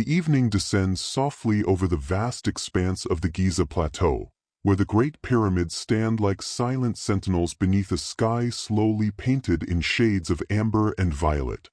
The evening descends softly over the vast expanse of the Giza Plateau, where the Great Pyramids stand like silent sentinels beneath a sky slowly painted in shades of amber and violet.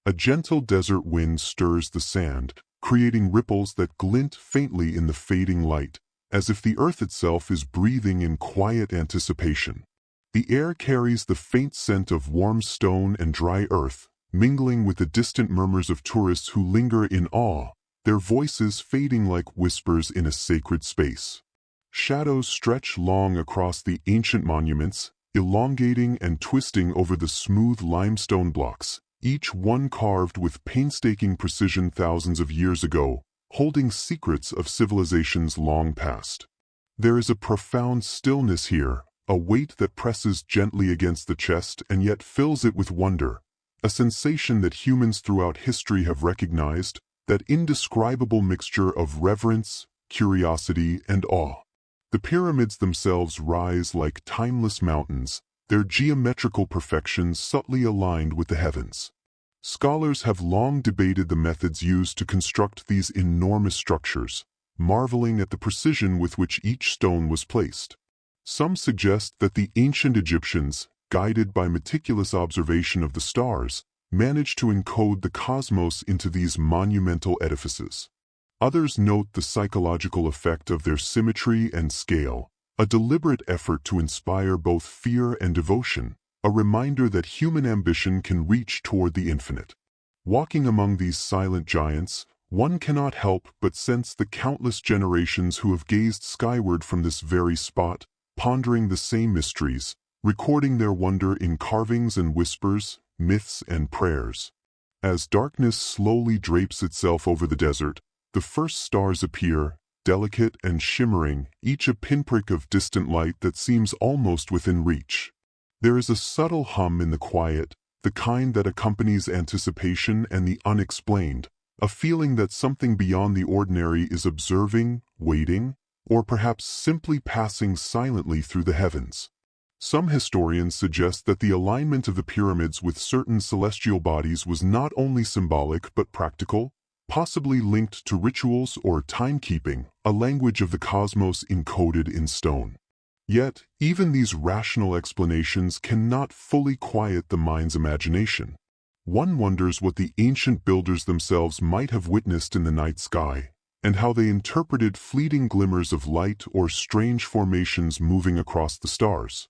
A gentle desert wind stirs the sand, creating ripples that glint faintly in the fading light, as if the earth itself is breathing in quiet anticipation. The air carries the faint scent of warm stone and dry earth, mingling with the distant murmurs of tourists who linger in awe, their voices fading like whispers in a sacred space. Shadows stretch long across the ancient monuments, elongating and twisting over the smooth limestone blocks, each one carved with painstaking precision thousands of years ago, holding secrets of civilizations long past. There is a profound stillness here, a weight that presses gently against the chest and yet fills it with wonder, a sensation that humans throughout history have recognized, that indescribable mixture of reverence, curiosity, and awe. The pyramids themselves rise like timeless mountains, their geometrical perfections subtly aligned with the heavens. Scholars have long debated the methods used to construct these enormous structures, marveling at the precision with which each stone was placed. Some suggest that the ancient Egyptians, guided by meticulous observation of the stars, managed to encode the cosmos into these monumental edifices. Others note the psychological effect of their symmetry and scale, a deliberate effort to inspire both fear and devotion, a reminder that human ambition can reach toward the infinite. Walking among these silent giants, one cannot help but sense the countless generations who have gazed skyward from this very spot, pondering the same mysteries, recording their wonder in carvings and whispers, myths and prayers. As darkness slowly drapes itself over the desert, the first stars appear, delicate and shimmering, each a pinprick of distant light that seems almost within reach. There is a subtle hum in the quiet, the kind that accompanies anticipation and the unexplained, a feeling that something beyond the ordinary is observing, waiting, or perhaps simply passing silently through the heavens. Some historians suggest that the alignment of the pyramids with certain celestial bodies was not only symbolic but practical, possibly linked to rituals or timekeeping, a language of the cosmos encoded in stone. Yet, even these rational explanations cannot fully quiet the mind's imagination. One wonders what the ancient builders themselves might have witnessed in the night sky, and how they interpreted fleeting glimmers of light or strange formations moving across the stars.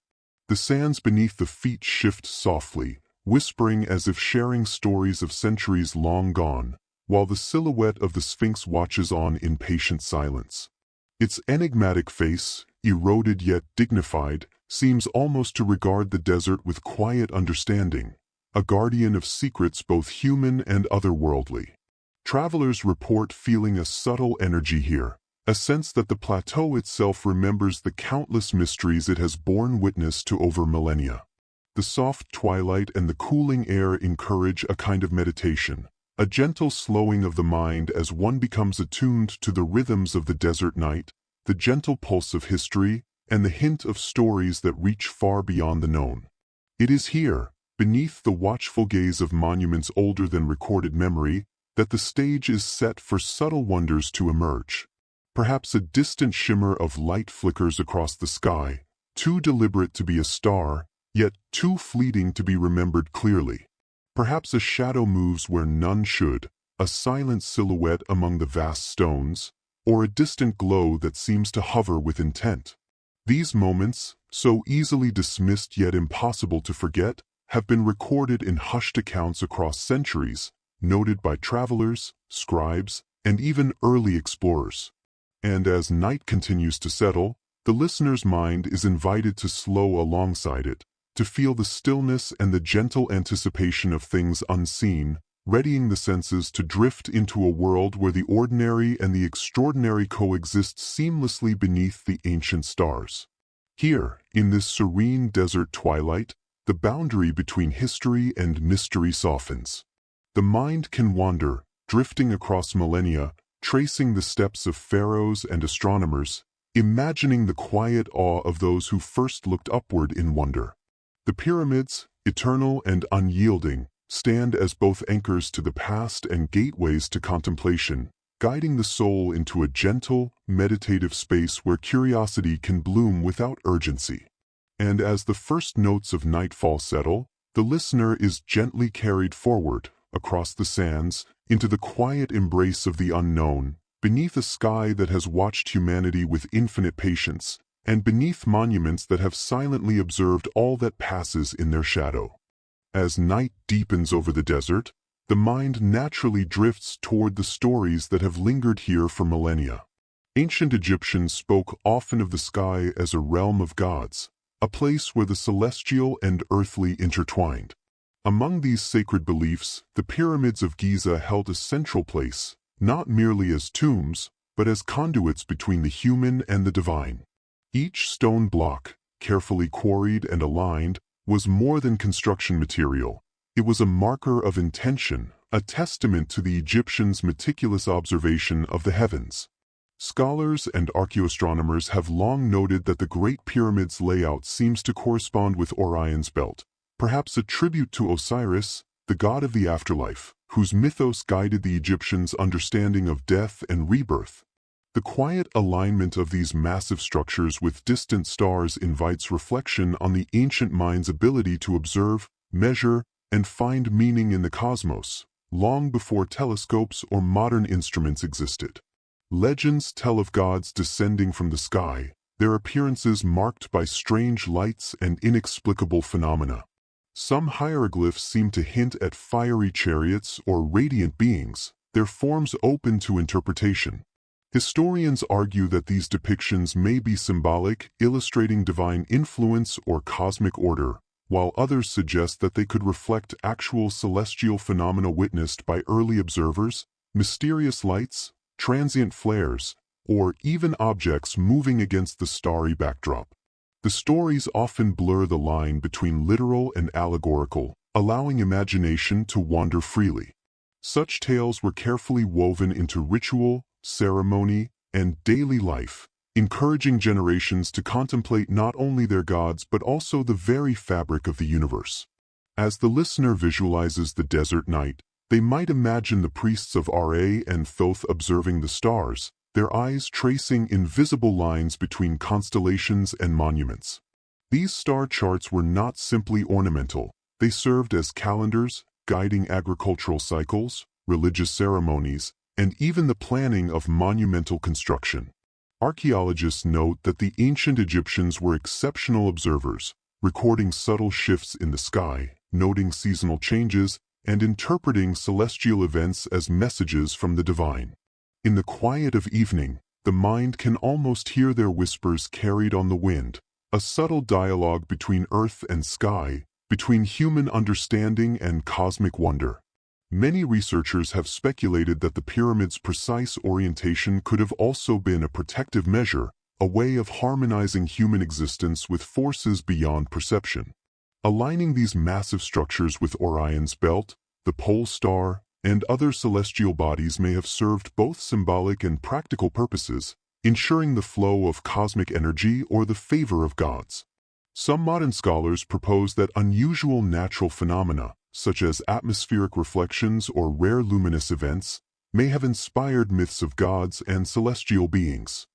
The sands beneath the feet shift softly, whispering as if sharing stories of centuries long gone, while the silhouette of the Sphinx watches on in patient silence. Its enigmatic face, eroded yet dignified, seems almost to regard the desert with quiet understanding, a guardian of secrets both human and otherworldly. Travelers report feeling a subtle energy here, a sense that the plateau itself remembers the countless mysteries it has borne witness to over millennia. The soft twilight and the cooling air encourage a kind of meditation, a gentle slowing of the mind as one becomes attuned to the rhythms of the desert night, the gentle pulse of history, and the hint of stories that reach far beyond the known. It is here, beneath the watchful gaze of monuments older than recorded memory, that the stage is set for subtle wonders to emerge. Perhaps a distant shimmer of light flickers across the sky, too deliberate to be a star, yet too fleeting to be remembered clearly. Perhaps a shadow moves where none should, a silent silhouette among the vast stones, or a distant glow that seems to hover with intent. These moments, so easily dismissed yet impossible to forget, have been recorded in hushed accounts across centuries, noted by travelers, scribes, and even early explorers. And as night continues to settle, the listener's mind is invited to slow alongside it, to feel the stillness and the gentle anticipation of things unseen, readying the senses to drift into a world where the ordinary and the extraordinary coexist seamlessly beneath the ancient stars. Here, in this serene desert twilight, the boundary between history and mystery softens. The mind can wander, drifting across millennia, tracing the steps of pharaohs and astronomers, imagining the quiet awe of those who first looked upward in wonder. The pyramids, eternal and unyielding, stand as both anchors to the past and gateways to contemplation, guiding the soul into a gentle, meditative space where curiosity can bloom without urgency. And as the first notes of nightfall settle, the listener is gently carried forward, across the sands, into the quiet embrace of the unknown, beneath a sky that has watched humanity with infinite patience, and beneath monuments that have silently observed all that passes in their shadow. As night deepens over the desert, the mind naturally drifts toward the stories that have lingered here for millennia. Ancient Egyptians spoke often of the sky as a realm of gods, a place where the celestial and earthly intertwined. Among these sacred beliefs, the pyramids of Giza held a central place, not merely as tombs, but as conduits between the human and the divine. Each stone block, carefully quarried and aligned, was more than construction material. It was a marker of intention, a testament to the Egyptians' meticulous observation of the heavens. Scholars and archaeoastronomers have long noted that the Great Pyramid's layout seems to correspond with Orion's belt, perhaps a tribute to Osiris, the god of the afterlife, whose mythos guided the Egyptians' understanding of death and rebirth. The quiet alignment of these massive structures with distant stars invites reflection on the ancient mind's ability to observe, measure, and find meaning in the cosmos, long before telescopes or modern instruments existed. Legends tell of gods descending from the sky, their appearances marked by strange lights and inexplicable phenomena. Some hieroglyphs seem to hint at fiery chariots or radiant beings, their forms open to interpretation. Historians argue that these depictions may be symbolic, illustrating divine influence or cosmic order, while others suggest that they could reflect actual celestial phenomena witnessed by early observers, mysterious lights, transient flares, or even objects moving against the starry backdrop. The stories often blur the line between literal and allegorical, allowing imagination to wander freely. Such tales were carefully woven into ritual, ceremony, and daily life, encouraging generations to contemplate not only their gods but also the very fabric of the universe. As the listener visualizes the desert night, they might imagine the priests of Ra and Thoth observing the stars, their eyes tracing invisible lines between constellations and monuments. These star charts were not simply ornamental, they served as calendars, guiding agricultural cycles, religious ceremonies, and even the planning of monumental construction. Archaeologists note that the ancient Egyptians were exceptional observers, recording subtle shifts in the sky, noting seasonal changes, and interpreting celestial events as messages from the divine. In the quiet of evening, the mind can almost hear their whispers carried on the wind, a subtle dialogue between earth and sky, between human understanding and cosmic wonder. Many researchers have speculated that the pyramid's precise orientation could have also been a protective measure, a way of harmonizing human existence with forces beyond perception. Aligning these massive structures with Orion's belt, the pole star, and other celestial bodies may have served both symbolic and practical purposes, ensuring the flow of cosmic energy or the favor of gods. Some modern scholars propose that unusual natural phenomena, such as atmospheric reflections or rare luminous events, may have inspired myths of gods and celestial beings.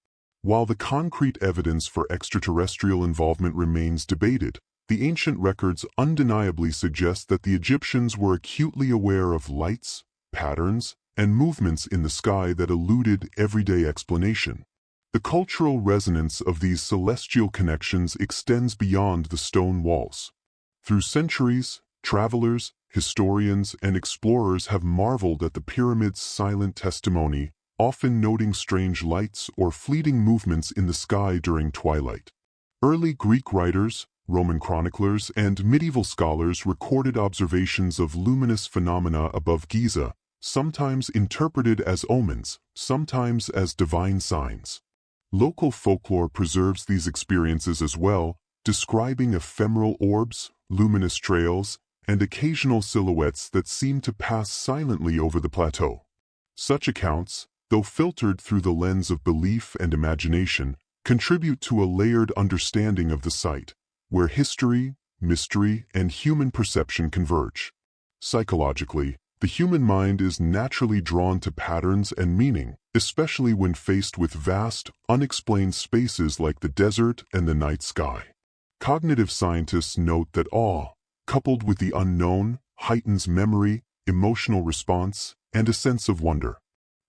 While the concrete evidence for extraterrestrial involvement remains debated, the ancient records undeniably suggest that the Egyptians were acutely aware of lights, patterns, and movements in the sky that eluded everyday explanation. The cultural resonance of these celestial connections extends beyond the stone walls. Through centuries, travelers, historians, and explorers have marveled at the pyramid's silent testimony, often noting strange lights or fleeting movements in the sky during twilight. Early Greek writers, Roman chroniclers, and medieval scholars recorded observations of luminous phenomena above Giza, sometimes interpreted as omens, sometimes as divine signs. Local folklore preserves these experiences as well, describing ephemeral orbs, luminous trails, and occasional silhouettes that seem to pass silently over the plateau. Such accounts, though filtered through the lens of belief and imagination, contribute to a layered understanding of the site, where history, mystery, and human perception converge. Psychologically, the human mind is naturally drawn to patterns and meaning, especially when faced with vast, unexplained spaces like the desert and the night sky. Cognitive scientists note that awe, coupled with the unknown, heightens memory, emotional response, and a sense of wonder.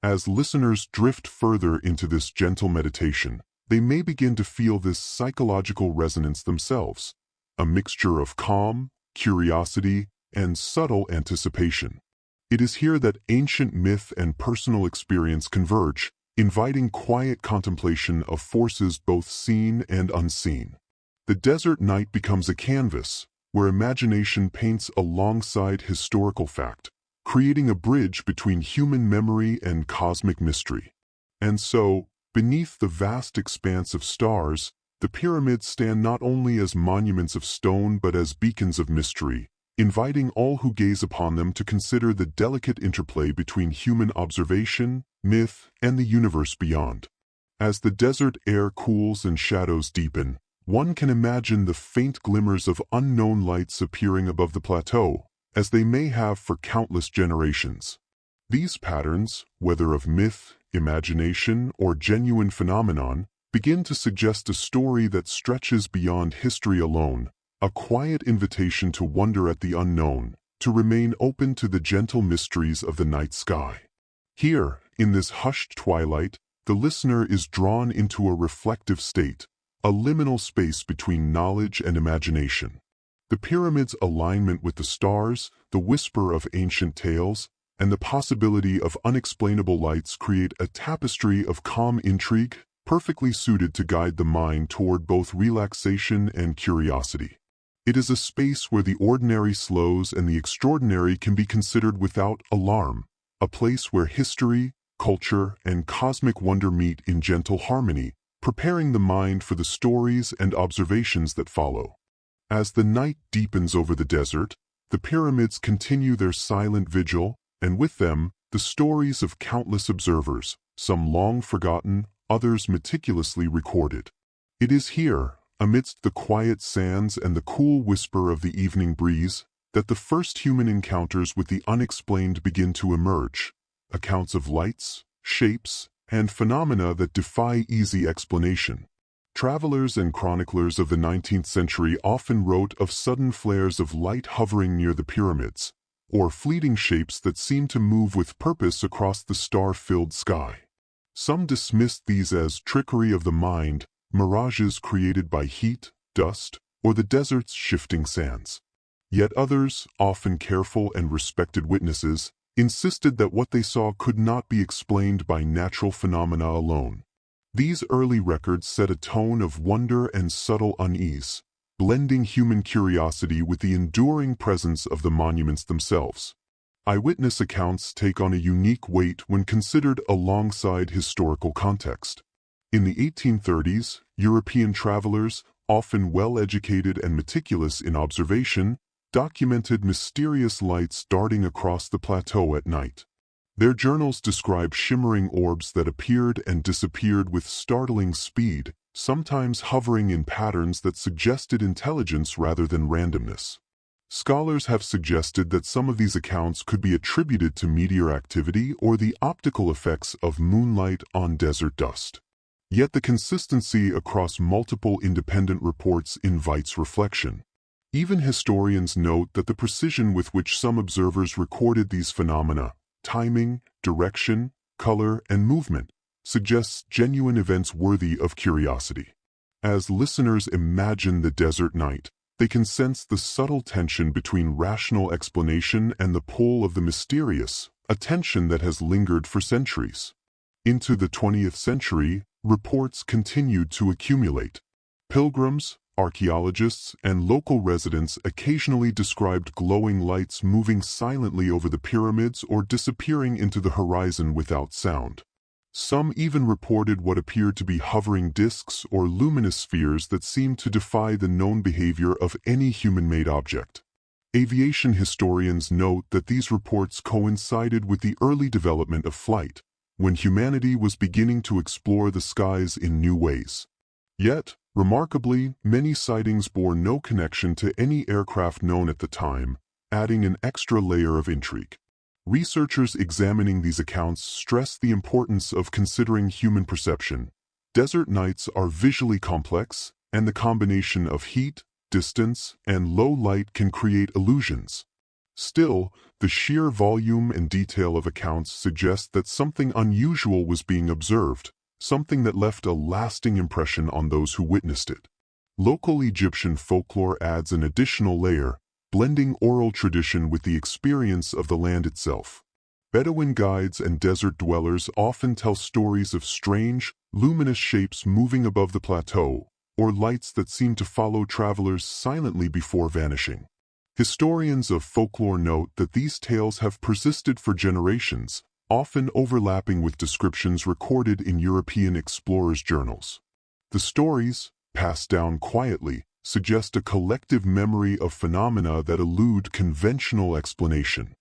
As listeners drift further into this gentle meditation, they may begin to feel this psychological resonance themselves, a mixture of calm, curiosity, and subtle anticipation. It is here that ancient myth and personal experience converge, inviting quiet contemplation of forces both seen and unseen. The desert night becomes a canvas, where imagination paints alongside historical fact, creating a bridge between human memory and cosmic mystery. And so, beneath the vast expanse of stars, the pyramids stand not only as monuments of stone but as beacons of mystery, inviting all who gaze upon them to consider the delicate interplay between human observation, myth, and the universe beyond. As the desert air cools and shadows deepen, one can imagine the faint glimmers of unknown lights appearing above the plateau, as they may have for countless generations. These patterns, whether of myth, imagination, or genuine phenomenon, begin to suggest a story that stretches beyond history alone, a quiet invitation to wonder at the unknown, to remain open to the gentle mysteries of the night sky. Here, in this hushed twilight, the listener is drawn into a reflective state, a liminal space between knowledge and imagination. The pyramid's alignment with the stars, the whisper of ancient tales, and the possibility of unexplainable lights create a tapestry of calm intrigue, perfectly suited to guide the mind toward both relaxation and curiosity. It is a space where the ordinary slows and the extraordinary can be considered without alarm, a place where history, culture, and cosmic wonder meet in gentle harmony, preparing the mind for the stories and observations that follow. As the night deepens over the desert, the pyramids continue their silent vigil, and with them, the stories of countless observers, some long forgotten, others meticulously recorded. It is here, amidst the quiet sands and the cool whisper of the evening breeze, that the first human encounters with the unexplained begin to emerge, accounts of lights, shapes, and phenomena that defy easy explanation. Travelers and chroniclers of the 19th century often wrote of sudden flares of light hovering near the pyramids, or fleeting shapes that seemed to move with purpose across the star-filled sky. Some dismissed these as trickery of the mind, mirages created by heat, dust, or the desert's shifting sands. Yet others, often careful and respected witnesses, insisted that what they saw could not be explained by natural phenomena alone. These early records set a tone of wonder and subtle unease, blending human curiosity with the enduring presence of the monuments themselves. Eyewitness accounts take on a unique weight when considered alongside historical context. In the 1830s, European travelers, often well-educated and meticulous in observation, documented mysterious lights darting across the plateau at night. Their journals describe shimmering orbs that appeared and disappeared with startling speed, sometimes hovering in patterns that suggested intelligence rather than randomness. Scholars have suggested that some of these accounts could be attributed to meteor activity or the optical effects of moonlight on desert dust. Yet the consistency across multiple independent reports invites reflection. Even historians note that the precision with which some observers recorded these phenomena, timing, direction, color, and movement, suggests genuine events worthy of curiosity. As listeners imagine the desert night, they can sense the subtle tension between rational explanation and the pull of the mysterious, a tension that has lingered for centuries. Into the 20th century, reports continued to accumulate. Pilgrims, archaeologists, and local residents occasionally described glowing lights moving silently over the pyramids or disappearing into the horizon without sound. Some even reported what appeared to be hovering disks or luminous spheres that seemed to defy the known behavior of any human-made object. Aviation historians note that these reports coincided with the early development of flight, when humanity was beginning to explore the skies in new ways. Yet, remarkably, many sightings bore no connection to any aircraft known at the time, adding an extra layer of intrigue. Researchers examining these accounts stress the importance of considering human perception. Desert nights are visually complex, and the combination of heat, distance, and low light can create illusions. Still, the sheer volume and detail of accounts suggest that something unusual was being observed, something that left a lasting impression on those who witnessed it. Local Egyptian folklore adds an additional layer, blending oral tradition with the experience of the land itself. Bedouin guides and desert dwellers often tell stories of strange, luminous shapes moving above the plateau, or lights that seem to follow travelers silently before vanishing. Historians of folklore note that these tales have persisted for generations, often overlapping with descriptions recorded in European explorers' journals. The stories, passed down quietly, suggest a collective memory of phenomena that elude conventional explanation.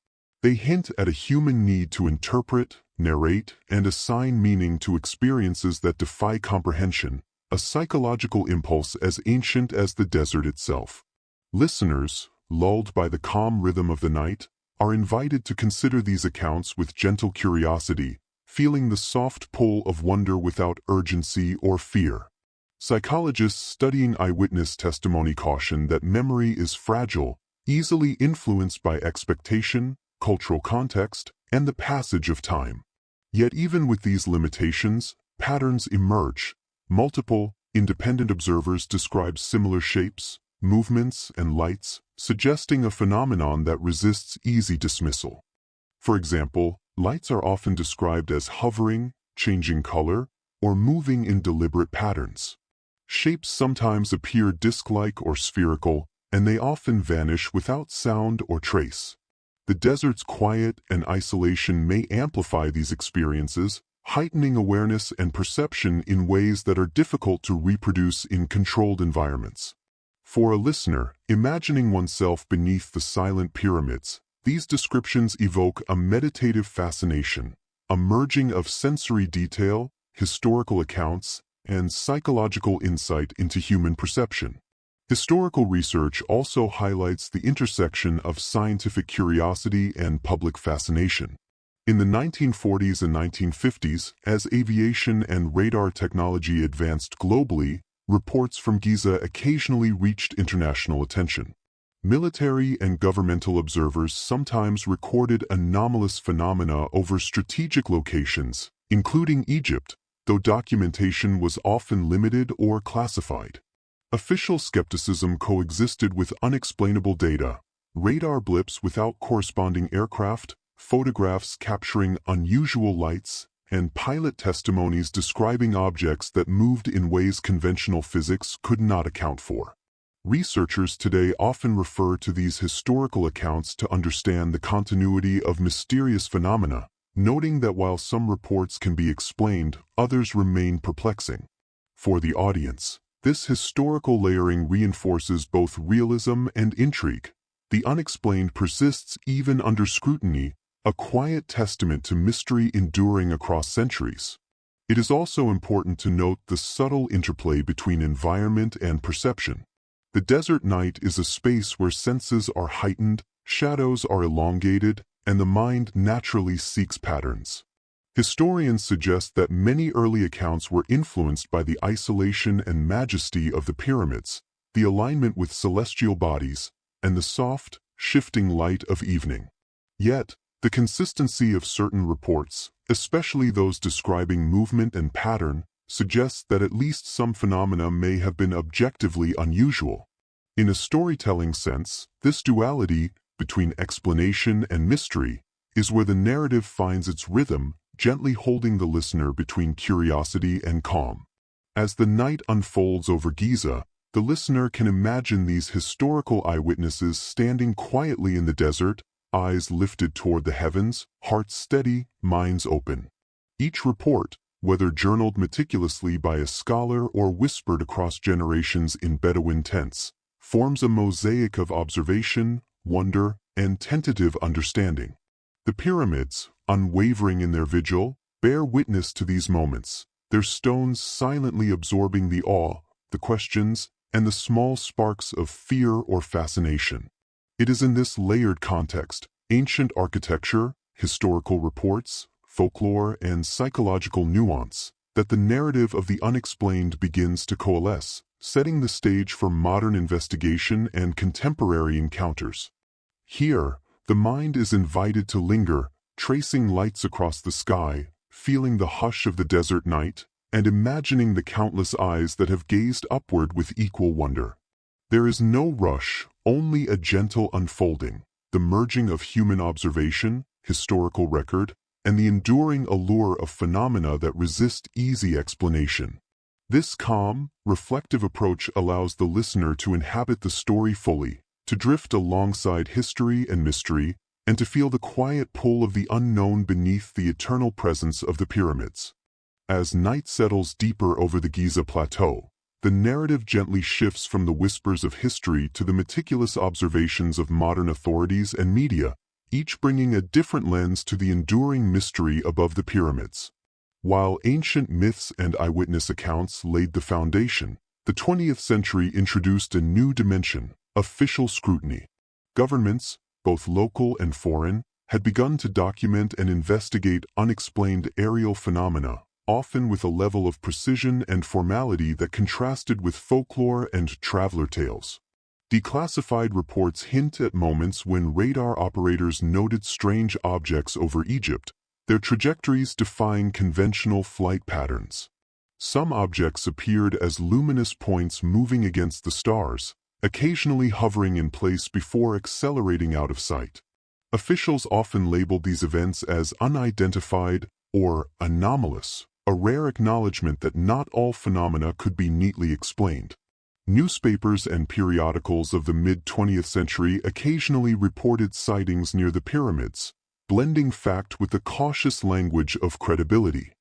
They hint at a human need to interpret, narrate, and assign meaning to experiences that defy comprehension, a psychological impulse as ancient as the desert itself. Listeners, lulled by the calm rhythm of the night, are invited to consider these accounts with gentle curiosity, feeling the soft pull of wonder without urgency or fear. Psychologists studying eyewitness testimony caution that memory is fragile, easily influenced by expectation, cultural context, and the passage of time. Yet even with these limitations, patterns emerge. Multiple, independent observers describe similar shapes, movements, and lights, suggesting a phenomenon that resists easy dismissal. For example, lights are often described as hovering, changing color, or moving in deliberate patterns. Shapes sometimes appear disc-like or spherical, and they often vanish without sound or trace. The desert's quiet and isolation may amplify these experiences, heightening awareness and perception in ways that are difficult to reproduce in controlled environments. For a listener, imagining oneself beneath the silent pyramids, these descriptions evoke a meditative fascination, a merging of sensory detail, historical accounts, and psychological insight into human perception. Historical research also highlights the intersection of scientific curiosity and public fascination. In the 1940s and 1950s, as aviation and radar technology advanced globally, reports from Giza occasionally reached international attention. Military and governmental observers sometimes recorded anomalous phenomena over strategic locations, including Egypt, though documentation was often limited or classified. Official skepticism coexisted with unexplainable data, radar blips without corresponding aircraft, photographs capturing unusual lights, and pilot testimonies describing objects that moved in ways conventional physics could not account for. Researchers today often refer to these historical accounts to understand the continuity of mysterious phenomena, noting that while some reports can be explained, others remain perplexing. For the audience, this historical layering reinforces both realism and intrigue. The unexplained persists even under scrutiny, a quiet testament to mystery enduring across centuries. It is also important to note the subtle interplay between environment and perception. The desert night is a space where senses are heightened, shadows are elongated, and the mind naturally seeks patterns. Historians suggest that many early accounts were influenced by the isolation and majesty of the pyramids, the alignment with celestial bodies, and the soft, shifting light of evening. Yet, the consistency of certain reports, especially those describing movement and pattern, suggests that at least some phenomena may have been objectively unusual. In a storytelling sense, this duality, between explanation and mystery, is where the narrative finds its rhythm, gently holding the listener between curiosity and calm. As the night unfolds over Giza, the listener can imagine these historical eyewitnesses standing quietly in the desert, eyes lifted toward the heavens, hearts steady, minds open. Each report, whether journaled meticulously by a scholar or whispered across generations in Bedouin tents, forms a mosaic of observation, wonder, and tentative understanding. The pyramids, unwavering in their vigil, bear witness to these moments, their stones silently absorbing the awe, the questions, and the small sparks of fear or fascination. It is in this layered context, ancient architecture, historical reports, folklore, and psychological nuance, that the narrative of the unexplained begins to coalesce, setting the stage for modern investigation and contemporary encounters. Here, the mind is invited to linger, tracing lights across the sky, feeling the hush of the desert night, and imagining the countless eyes that have gazed upward with equal wonder. There is no rush, only a gentle unfolding, the merging of human observation, historical record, and the enduring allure of phenomena that resist easy explanation. This calm, reflective approach allows the listener to inhabit the story fully, to drift alongside history and mystery, and to feel the quiet pull of the unknown beneath the eternal presence of the pyramids. As night settles deeper over the Giza Plateau, the narrative gently shifts from the whispers of history to the meticulous observations of modern authorities and media, each bringing a different lens to the enduring mystery above the pyramids. While ancient myths and eyewitness accounts laid the foundation, the 20th century introduced a new dimension: official scrutiny. Governments, both local and foreign, had begun to document and investigate unexplained aerial phenomena, often with a level of precision and formality that contrasted with folklore and traveler tales. Declassified reports hint at moments when radar operators noted strange objects over Egypt, their trajectories defying conventional flight patterns. Some objects appeared as luminous points moving against the stars, occasionally hovering in place before accelerating out of sight. Officials often labeled these events as unidentified or anomalous, a rare acknowledgement that not all phenomena could be neatly explained. Newspapers and periodicals of the mid-20th century occasionally reported sightings near the pyramids, blending fact with the cautious language of credibility.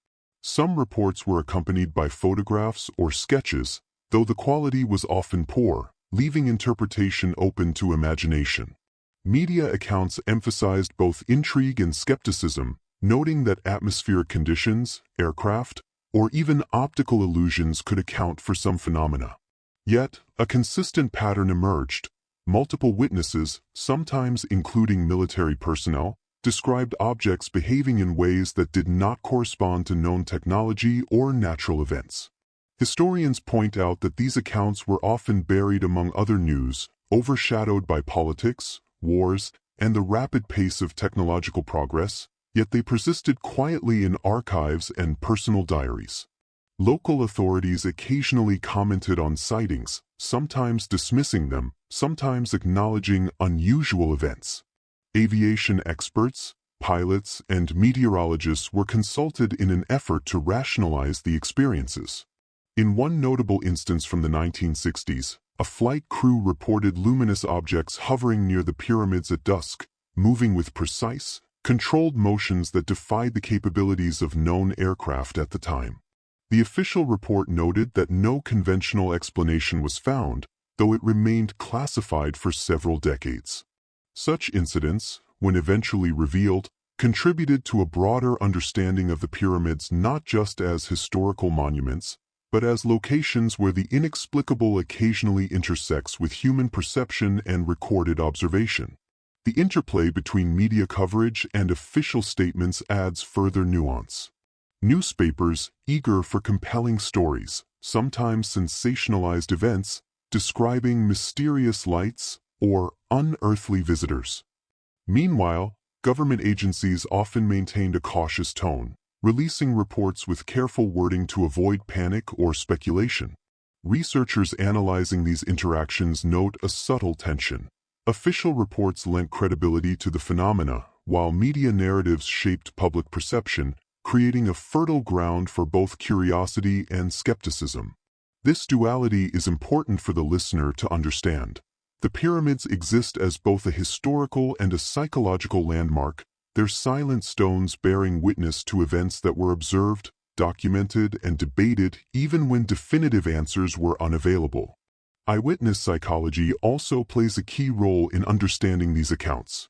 Some reports were accompanied by photographs or sketches, though the quality was often poor, leaving interpretation open to imagination. Media accounts emphasized both intrigue and skepticism, noting that atmospheric conditions, aircraft, or even optical illusions could account for some phenomena. Yet, a consistent pattern emerged. Multiple witnesses, sometimes including military personnel, described objects behaving in ways that did not correspond to known technology or natural events. Historians point out that these accounts were often buried among other news, overshadowed by politics, wars, and the rapid pace of technological progress, yet they persisted quietly in archives and personal diaries. Local authorities occasionally commented on sightings, sometimes dismissing them, sometimes acknowledging unusual events. Aviation experts, pilots, and meteorologists were consulted in an effort to rationalize the experiences. In one notable instance from the 1960s, a flight crew reported luminous objects hovering near the pyramids at dusk, moving with precise, controlled motions that defied the capabilities of known aircraft at the time. The official report noted that no conventional explanation was found, though it remained classified for several decades. Such incidents, when eventually revealed, contributed to a broader understanding of the pyramids not just as historical monuments, but as locations where the inexplicable occasionally intersects with human perception and recorded observation. The interplay between media coverage and official statements adds further nuance. Newspapers, eager for compelling stories, sometimes sensationalized events, describing mysterious lights or unearthly visitors. Meanwhile, government agencies often maintained a cautious tone, releasing reports with careful wording to avoid panic or speculation. Researchers analyzing these interactions note a subtle tension. Official reports lent credibility to the phenomena, while media narratives shaped public perception, creating a fertile ground for both curiosity and skepticism. This duality is important for the listener to understand. The pyramids exist as both a historical and a psychological landmark, their silent stones bearing witness to events that were observed, documented, and debated even when definitive answers were unavailable. Eyewitness psychology also plays a key role in understanding these accounts.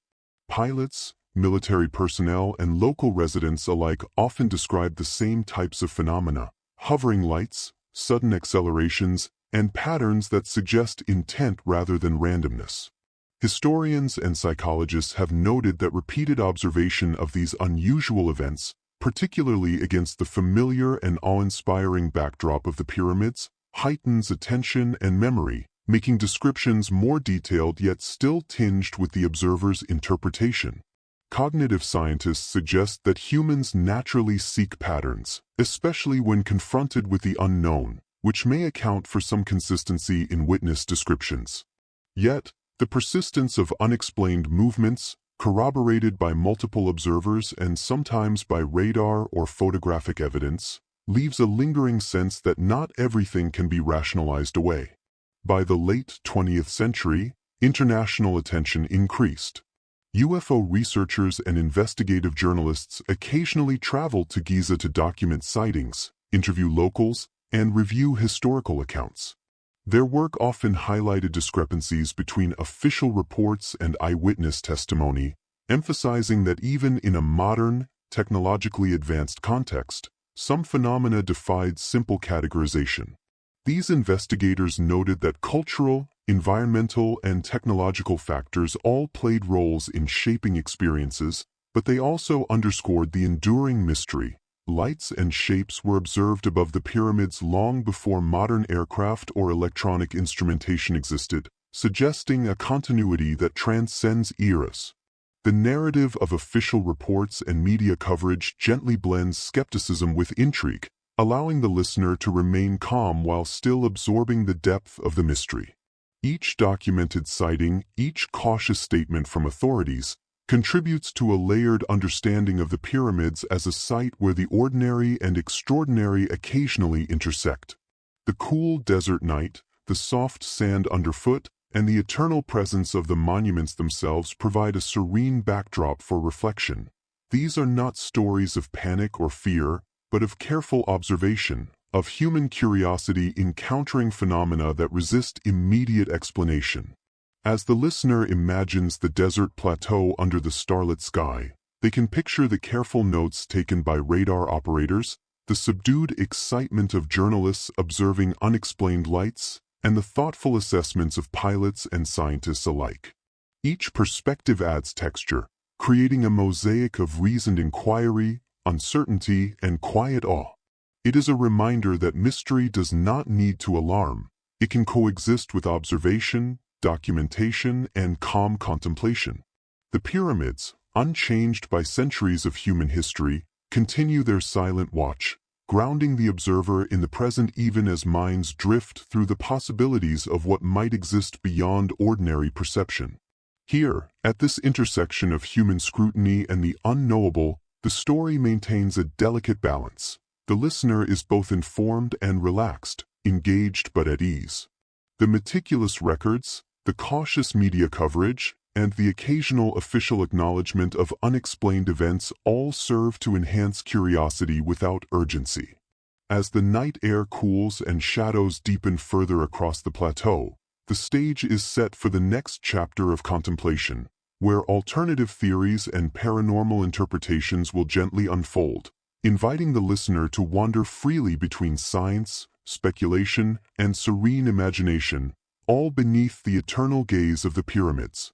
Pilots, military personnel, and local residents alike often describe the same types of phenomena: hovering lights, sudden accelerations, and patterns that suggest intent rather than randomness. Historians and psychologists have noted that repeated observation of these unusual events, particularly against the familiar and awe-inspiring backdrop of the pyramids, heightens attention and memory, making descriptions more detailed yet still tinged with the observer's interpretation. Cognitive scientists suggest that humans naturally seek patterns, especially when confronted with the unknown, which may account for some consistency in witness descriptions. Yet, the persistence of unexplained movements, corroborated by multiple observers and sometimes by radar or photographic evidence, leaves a lingering sense that not everything can be rationalized away. By the late 20th century, international attention increased. UFO researchers and investigative journalists occasionally traveled to Giza to document sightings, interview locals, and review historical accounts. Their work often highlighted discrepancies between official reports and eyewitness testimony, emphasizing that even in a modern, technologically advanced context, some phenomena defied simple categorization. These investigators noted that cultural, environmental, and technological factors all played roles in shaping experiences, but they also underscored the enduring mystery. Lights and shapes were observed above the pyramids long before modern aircraft or electronic instrumentation existed, suggesting a continuity that transcends eras. The narrative of official reports and media coverage gently blends skepticism with intrigue, allowing the listener to remain calm while still absorbing the depth of the mystery. Each documented sighting, each cautious statement from authorities, contributes to a layered understanding of the pyramids as a site where the ordinary and extraordinary occasionally intersect. The cool desert night, the soft sand underfoot, and the eternal presence of the monuments themselves provide a serene backdrop for reflection. These are not stories of panic or fear, but of careful observation, of human curiosity encountering phenomena that resist immediate explanation. As the listener imagines the desert plateau under the starlit sky, they can picture the careful notes taken by radar operators, the subdued excitement of journalists observing unexplained lights, and the thoughtful assessments of pilots and scientists alike. Each perspective adds texture, creating a mosaic of reasoned inquiry, uncertainty, and quiet awe. It is a reminder that mystery does not need to alarm. It can coexist with observation, documentation, and calm contemplation. The pyramids, unchanged by centuries of human history, continue their silent watch, grounding the observer in the present even as minds drift through the possibilities of what might exist beyond ordinary perception. Here, at this intersection of human scrutiny and the unknowable, the story maintains a delicate balance. The listener is both informed and relaxed, engaged but at ease. The meticulous records, the cautious media coverage, and the occasional official acknowledgement of unexplained events all serve to enhance curiosity without urgency. As the night air cools and shadows deepen further across the plateau, the stage is set for the next chapter of contemplation, where alternative theories and paranormal interpretations will gently unfold, inviting the listener to wander freely between science, speculation, and serene imagination, all beneath the eternal gaze of the pyramids.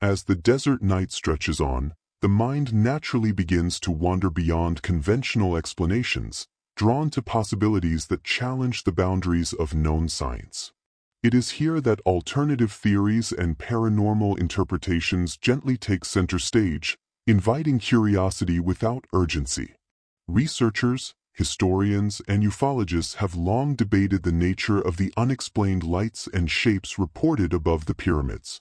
As the desert night stretches on, the mind naturally begins to wander beyond conventional explanations, drawn to possibilities that challenge the boundaries of known science. It is here that alternative theories and paranormal interpretations gently take center stage, inviting curiosity without urgency. Researchers, historians, and ufologists have long debated the nature of the unexplained lights and shapes reported above the pyramids.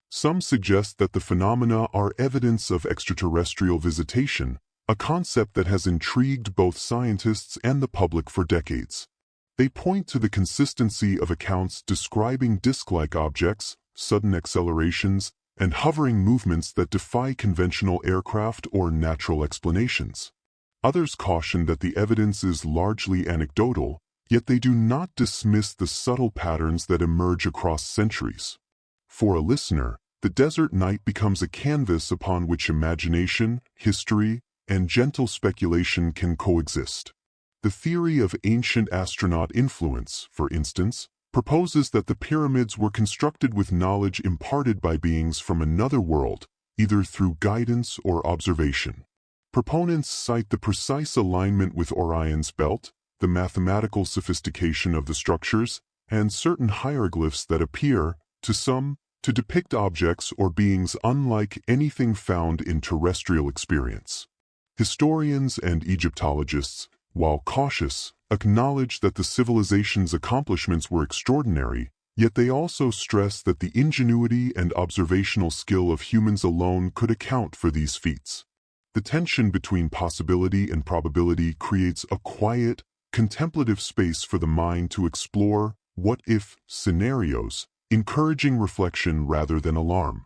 Some suggest that the phenomena are evidence of extraterrestrial visitation, a concept that has intrigued both scientists and the public for decades. They point to the consistency of accounts describing disk-like objects, sudden accelerations, and hovering movements that defy conventional aircraft or natural explanations. Others caution that the evidence is largely anecdotal, yet they do not dismiss the subtle patterns that emerge across centuries. For a listener, the desert night becomes a canvas upon which imagination, history, and gentle speculation can coexist. The theory of ancient astronaut influence, for instance, proposes that the pyramids were constructed with knowledge imparted by beings from another world, either through guidance or observation. Proponents cite the precise alignment with Orion's belt, the mathematical sophistication of the structures, and certain hieroglyphs that appear, to some, to depict objects or beings unlike anything found in terrestrial experience. Historians and Egyptologists, while cautious, acknowledge that the civilization's accomplishments were extraordinary, yet they also stress that the ingenuity and observational skill of humans alone could account for these feats. The tension between possibility and probability creates a quiet, contemplative space for the mind to explore what-if scenarios, encouraging reflection rather than alarm.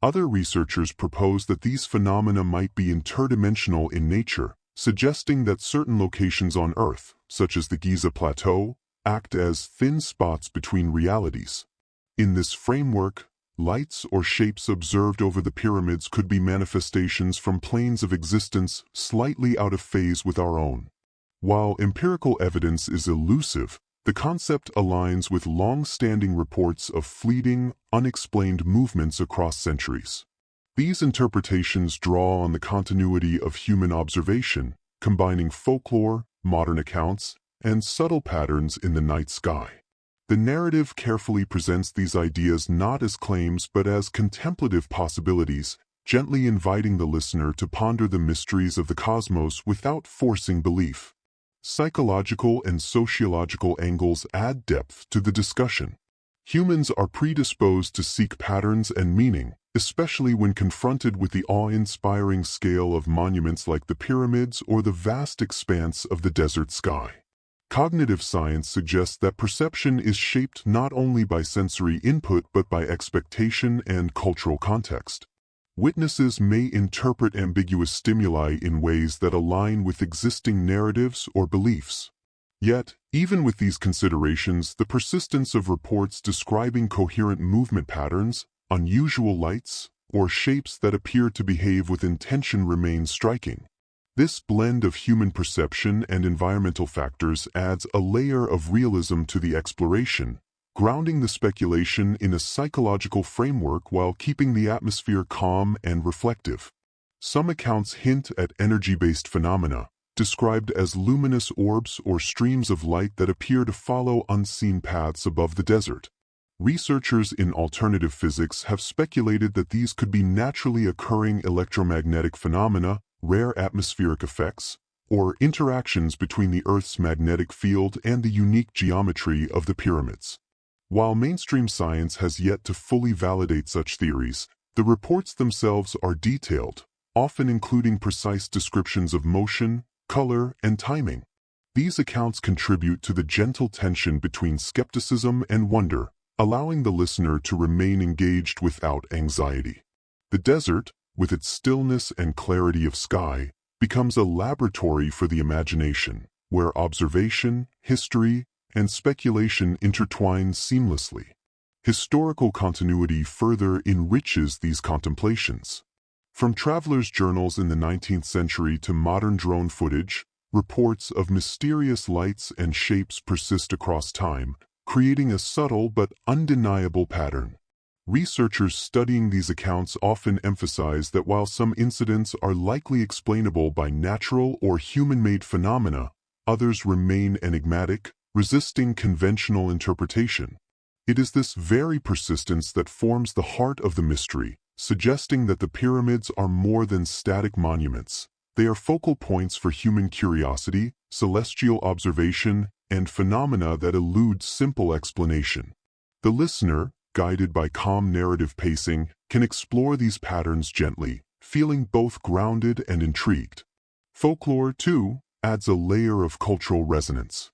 Other researchers propose that these phenomena might be interdimensional in nature, suggesting that certain locations on Earth, such as the Giza Plateau, act as thin spots between realities. In this framework, lights or shapes observed over the pyramids could be manifestations from planes of existence slightly out of phase with our own. While empirical evidence is elusive, the concept aligns with long-standing reports of fleeting, unexplained movements across centuries. These interpretations draw on the continuity of human observation, combining folklore, modern accounts, and subtle patterns in the night sky. The narrative carefully presents these ideas not as claims but as contemplative possibilities, gently inviting the listener to ponder the mysteries of the cosmos without forcing belief. Psychological and sociological angles add depth to the discussion. Humans are predisposed to seek patterns and meaning, especially when confronted with the awe-inspiring scale of monuments like the pyramids or the vast expanse of the desert sky. Cognitive science suggests that perception is shaped not only by sensory input but by expectation and cultural context. Witnesses may interpret ambiguous stimuli in ways that align with existing narratives or beliefs. Yet, even with these considerations, the persistence of reports describing coherent movement patterns, unusual lights, or shapes that appear to behave with intention remains striking. This blend of human perception and environmental factors adds a layer of realism to the exploration, grounding the speculation in a psychological framework while keeping the atmosphere calm and reflective. Some accounts hint at energy-based phenomena, described as luminous orbs or streams of light that appear to follow unseen paths above the desert. Researchers in alternative physics have speculated that these could be naturally occurring electromagnetic phenomena, rare atmospheric effects, or interactions between the Earth's magnetic field and the unique geometry of the pyramids. While mainstream science has yet to fully validate such theories, the reports themselves are detailed, often including precise descriptions of motion, color, and timing. These accounts contribute to the gentle tension between skepticism and wonder, allowing the listener to remain engaged without anxiety. The desert, with its stillness and clarity of sky, becomes a laboratory for the imagination, where observation, history, and speculation intertwine seamlessly. Historical continuity further enriches these contemplations. From travelers' journals in the 19th century to modern drone footage, reports of mysterious lights and shapes persist across time, creating a subtle but undeniable pattern. Researchers studying these accounts often emphasize that while some incidents are likely explainable by natural or human-made phenomena, others remain enigmatic, resisting conventional interpretation. It is this very persistence that forms the heart of the mystery, suggesting that the pyramids are more than static monuments. They are focal points for human curiosity, celestial observation, and phenomena that elude simple explanation. The listener, guided by calm narrative pacing, can explore these patterns gently, feeling both grounded and intrigued. Folklore, too, adds a layer of cultural resonance.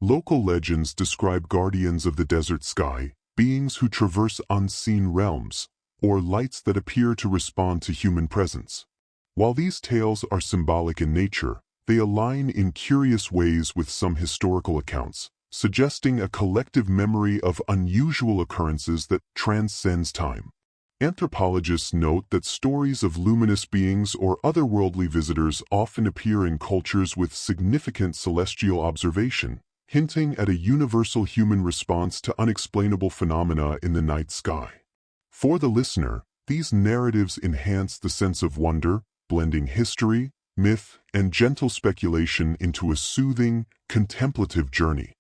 Local legends describe guardians of the desert sky, beings who traverse unseen realms, or lights that appear to respond to human presence. While these tales are symbolic in nature, they align in curious ways with some historical accounts, suggesting a collective memory of unusual occurrences that transcends time. Anthropologists note that stories of luminous beings or otherworldly visitors often appear in cultures with significant celestial observation, hinting at a universal human response to unexplainable phenomena in the night sky. For the listener, these narratives enhance the sense of wonder, blending history, myth, and gentle speculation into a soothing, contemplative journey.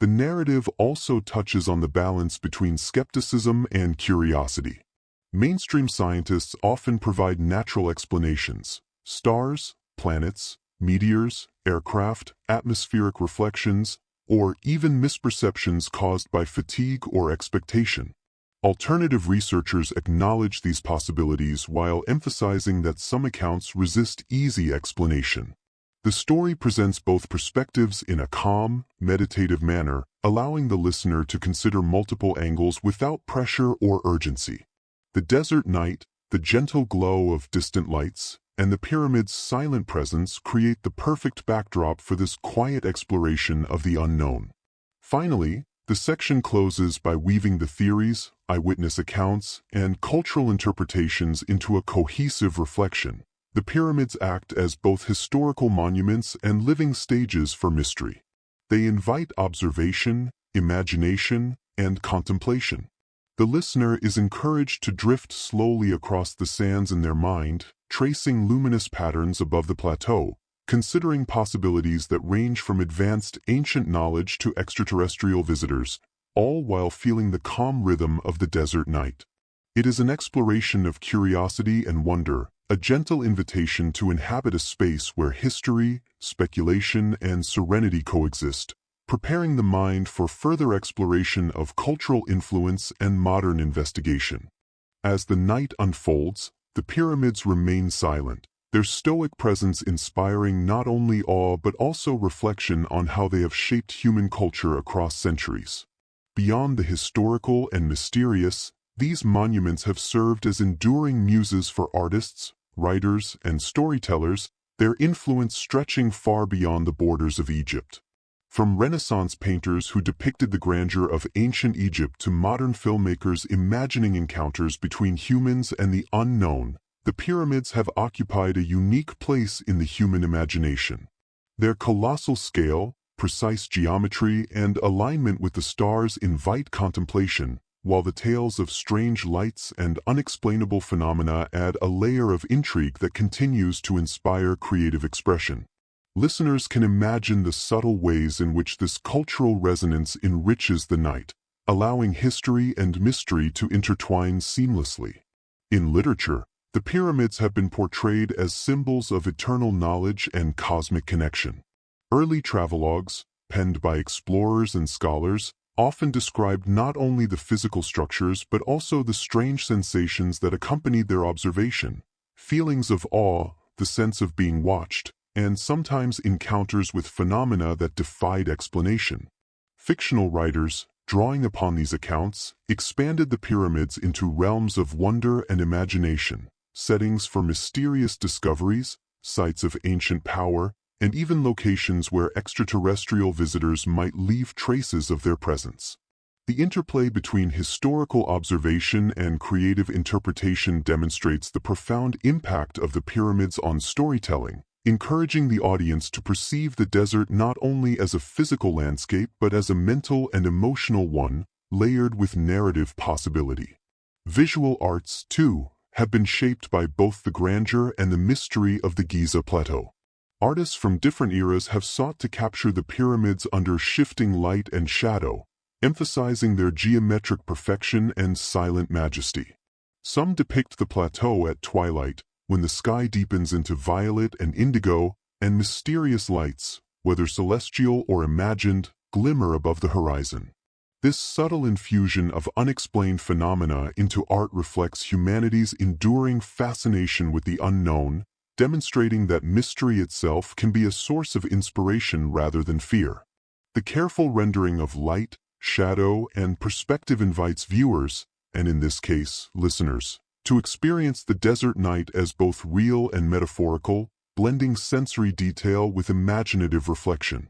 The narrative also touches on the balance between skepticism and curiosity. Mainstream scientists often provide natural explanations: stars, planets, meteors, aircraft, atmospheric reflections, or even misperceptions caused by fatigue or expectation. Alternative researchers acknowledge these possibilities while emphasizing that some accounts resist easy explanation. The story presents both perspectives in a calm, meditative manner, allowing the listener to consider multiple angles without pressure or urgency. The desert night, the gentle glow of distant lights, and the pyramid's silent presence create the perfect backdrop for this quiet exploration of the unknown. Finally, the section closes by weaving the theories, eyewitness accounts, and cultural interpretations into a cohesive reflection. The pyramids act as both historical monuments and living stages for mystery. They invite observation, imagination, and contemplation. The listener is encouraged to drift slowly across the sands in their mind, tracing luminous patterns above the plateau, considering possibilities that range from advanced ancient knowledge to extraterrestrial visitors, all while feeling the calm rhythm of the desert night. It is an exploration of curiosity and wonder, a gentle invitation to inhabit a space where history, speculation, and serenity coexist, preparing the mind for further exploration of cultural influence and modern investigation. As the night unfolds, the pyramids remain silent, their stoic presence inspiring not only awe but also reflection on how they have shaped human culture across centuries. Beyond the historical and mysterious, these monuments have served as enduring muses for artists, writers, and storytellers, their influence stretching far beyond the borders of Egypt. From Renaissance painters who depicted the grandeur of ancient Egypt to modern filmmakers imagining encounters between humans and the unknown, the pyramids have occupied a unique place in the human imagination. Their colossal scale, precise geometry, and alignment with the stars invite contemplation, while the tales of strange lights and unexplainable phenomena add a layer of intrigue that continues to inspire creative expression. Listeners can imagine the subtle ways in which this cultural resonance enriches the night, allowing history and mystery to intertwine seamlessly. In literature, the pyramids have been portrayed as symbols of eternal knowledge and cosmic connection. Early travelogues, penned by explorers and scholars, often described not only the physical structures but also the strange sensations that accompanied their observation: feelings of awe, the sense of being watched, and sometimes encounters with phenomena that defied explanation. Fictional writers, drawing upon these accounts, expanded the pyramids into realms of wonder and imagination, settings for mysterious discoveries, sites of ancient power, and even locations where extraterrestrial visitors might leave traces of their presence. The interplay between historical observation and creative interpretation demonstrates the profound impact of the pyramids on storytelling, encouraging the audience to perceive the desert not only as a physical landscape but as a mental and emotional one, layered with narrative possibility. Visual arts, too, have been shaped by both the grandeur and the mystery of the Giza Plateau. Artists from different eras have sought to capture the pyramids under shifting light and shadow, emphasizing their geometric perfection and silent majesty. Some depict the plateau at twilight, when the sky deepens into violet and indigo, and mysterious lights, whether celestial or imagined, glimmer above the horizon. This subtle infusion of unexplained phenomena into art reflects humanity's enduring fascination with the unknown, demonstrating that mystery itself can be a source of inspiration rather than fear. The careful rendering of light, shadow, and perspective invites viewers, and in this case, listeners, to experience the desert night as both real and metaphorical, blending sensory detail with imaginative reflection.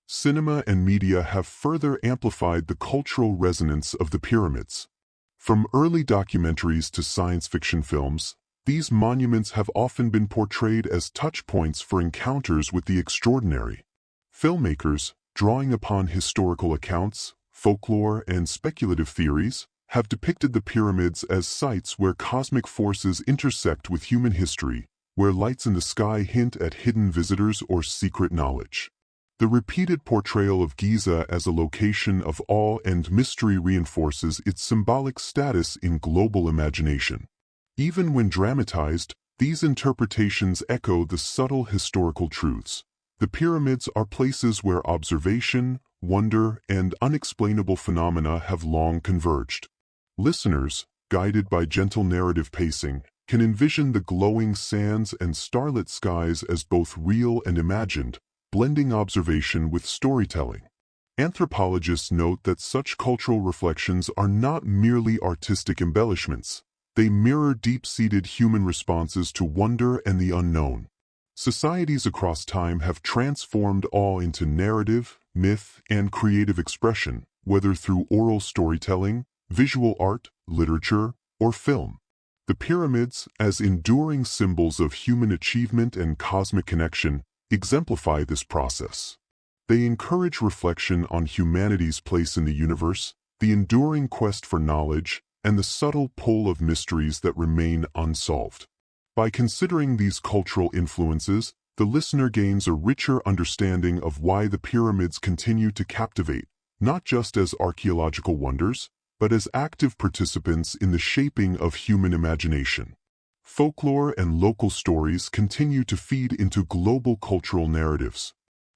Cinema and media have further amplified the cultural resonance of the pyramids. From early documentaries to science fiction films, these monuments have often been portrayed as touch points for encounters with the extraordinary. Filmmakers, drawing upon historical accounts, folklore, and speculative theories, have depicted the pyramids as sites where cosmic forces intersect with human history, where lights in the sky hint at hidden visitors or secret knowledge. The repeated portrayal of Giza as a location of awe and mystery reinforces its symbolic status in global imagination. Even when dramatized, these interpretations echo the subtle historical truths. The pyramids are places where observation, wonder, and unexplainable phenomena have long converged. Listeners, guided by gentle narrative pacing, can envision the glowing sands and starlit skies as both real and imagined, blending observation with storytelling. Anthropologists note that such cultural reflections are not merely artistic embellishments. They mirror deep-seated human responses to wonder and the unknown. Societies across time have transformed awe into narrative, myth, and creative expression, whether through oral storytelling, visual art, literature, or film. The pyramids, as enduring symbols of human achievement and cosmic connection, exemplify this process. They encourage reflection on humanity's place in the universe, the enduring quest for knowledge, and the subtle pull of mysteries that remain unsolved. By considering these cultural influences, the listener gains a richer understanding of why the pyramids continue to captivate, not just as archaeological wonders, but as active participants in the shaping of human imagination. Folklore and local stories continue to feed into global cultural narratives.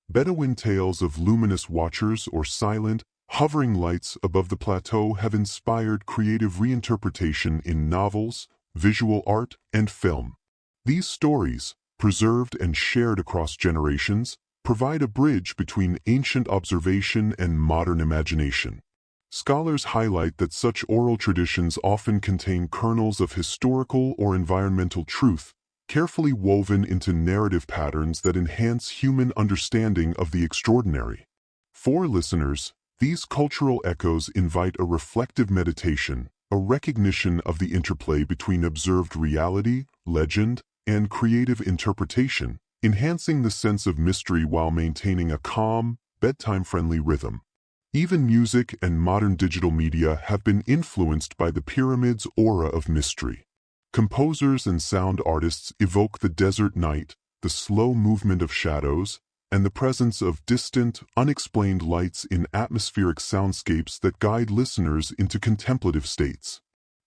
Bedouin tales of luminous watchers or silent, hovering lights above the plateau have inspired creative reinterpretation in novels, visual art, and film. These stories, preserved and shared across generations, provide a bridge between ancient observation and modern imagination. Scholars highlight that such oral traditions often contain kernels of historical or environmental truth, carefully woven into narrative patterns that enhance human understanding of the extraordinary. For listeners, these cultural echoes invite a reflective meditation, a recognition of the interplay between observed reality, legend, and creative interpretation, enhancing the sense of mystery while maintaining a calm, bedtime-friendly rhythm. Even music and modern digital media have been influenced by the pyramid's aura of mystery. Composers and sound artists evoke the desert night, the slow movement of shadows, and the presence of distant, unexplained lights in atmospheric soundscapes that guide listeners into contemplative states.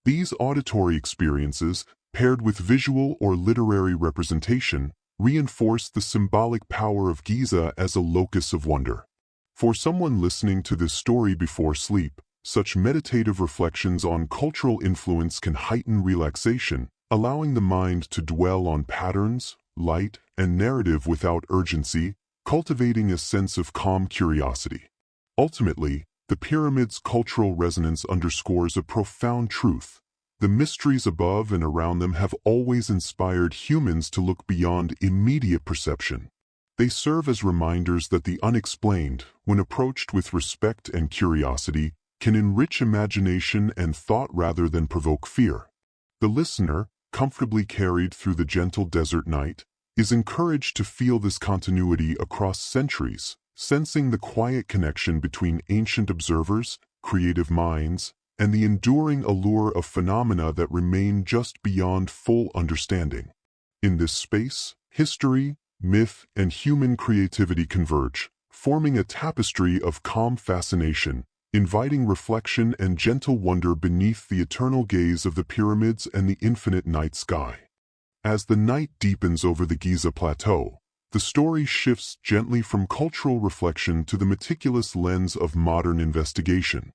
These auditory experiences, paired with visual or literary representation, reinforce the symbolic power of Giza as a locus of wonder. For someone listening to this story before sleep, such meditative reflections on cultural influence can heighten relaxation, allowing the mind to dwell on patterns, light, and narrative without urgency, cultivating a sense of calm curiosity. Ultimately, the pyramid's cultural resonance underscores a profound truth. The mysteries above and around them have always inspired humans to look beyond immediate perception. They serve as reminders that the unexplained, when approached with respect and curiosity, can enrich imagination and thought rather than provoke fear. The listener, comfortably carried through the gentle desert night, is encouraged to feel this continuity across centuries, sensing the quiet connection between ancient observers, creative minds, and the enduring allure of phenomena that remain just beyond full understanding. In this space, history, myth, and human creativity converge, forming a tapestry of calm fascination, inviting reflection and gentle wonder beneath the eternal gaze of the pyramids and the infinite night sky. As the night deepens over the Giza Plateau, the story shifts gently from cultural reflection to the meticulous lens of modern investigation.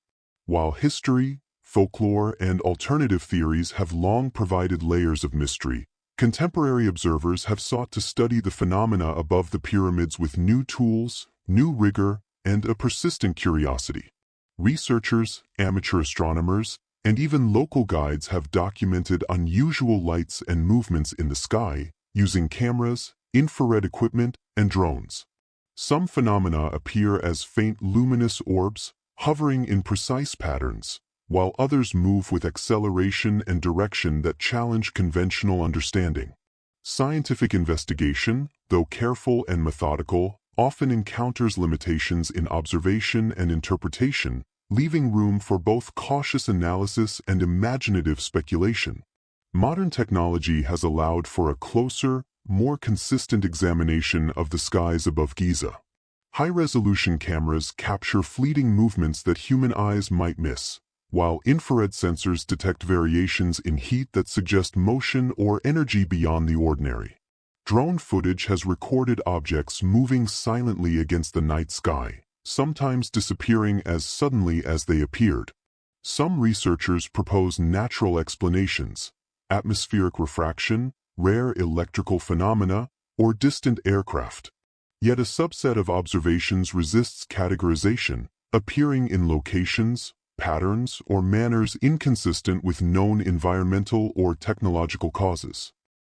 While history, folklore, and alternative theories have long provided layers of mystery, contemporary observers have sought to study the phenomena above the pyramids with new tools, new rigor, and a persistent curiosity. Researchers, amateur astronomers, and even local guides have documented unusual lights and movements in the sky using cameras, infrared equipment, and drones. Some phenomena appear as faint luminous orbs, hovering in precise patterns, while others move with acceleration and direction that challenge conventional understanding. Scientific investigation, though careful and methodical, often encounters limitations in observation and interpretation, leaving room for both cautious analysis and imaginative speculation. Modern technology has allowed for a closer, more consistent examination of the skies above Giza. High-resolution cameras capture fleeting movements that human eyes might miss, while infrared sensors detect variations in heat that suggest motion or energy beyond the ordinary. Drone footage has recorded objects moving silently against the night sky, sometimes disappearing as suddenly as they appeared. Some researchers propose natural explanations: atmospheric refraction, rare electrical phenomena, or distant aircraft. Yet a subset of observations resists categorization, appearing in locations, patterns, or manners inconsistent with known environmental or technological causes.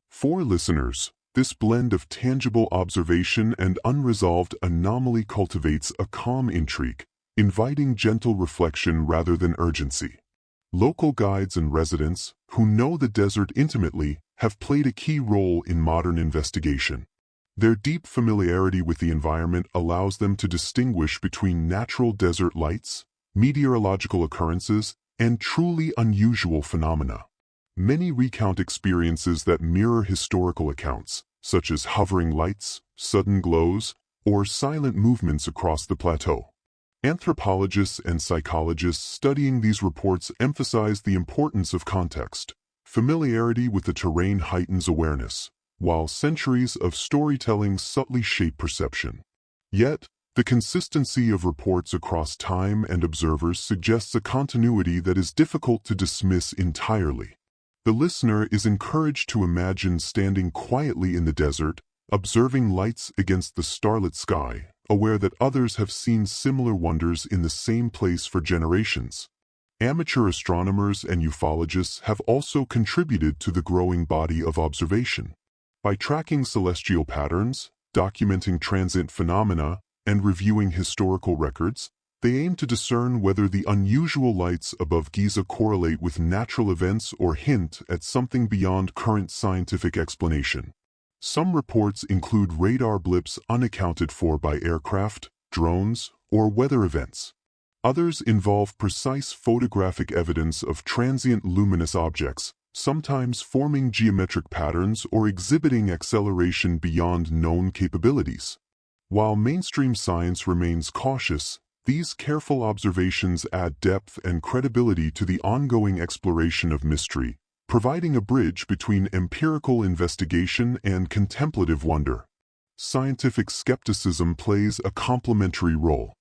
For listeners, this blend of tangible observation and unresolved anomaly cultivates a calm intrigue, inviting gentle reflection rather than urgency. Local guides and residents, who know the desert intimately, have played a key role in modern investigation. Their deep familiarity with the environment allows them to distinguish between natural desert lights, meteorological occurrences, and truly unusual phenomena. Many recount experiences that mirror historical accounts, such as hovering lights, sudden glows, or silent movements across the plateau. Anthropologists and psychologists studying these reports emphasize the importance of context. Familiarity with the terrain heightens awareness, while centuries of storytelling subtly shape perception. Yet, the consistency of reports across time and observers suggests a continuity that is difficult to dismiss entirely. The listener is encouraged to imagine standing quietly in the desert, observing lights against the starlit sky, aware that others have seen similar wonders in the same place for generations. Amateur astronomers and ufologists have also contributed to the growing body of observation. By tracking celestial patterns, documenting transient phenomena, and reviewing historical records, they aim to discern whether the unusual lights above Giza correlate with natural events or hint at something beyond current scientific explanation. Some reports include radar blips unaccounted for by aircraft, drones, or weather events. Others involve precise photographic evidence of transient luminous objects, sometimes forming geometric patterns or exhibiting acceleration beyond known capabilities. While mainstream science remains cautious, these careful observations add depth and credibility to the ongoing exploration of mystery, providing a bridge between empirical investigation and contemplative wonder. Scientific skepticism plays a complementary role.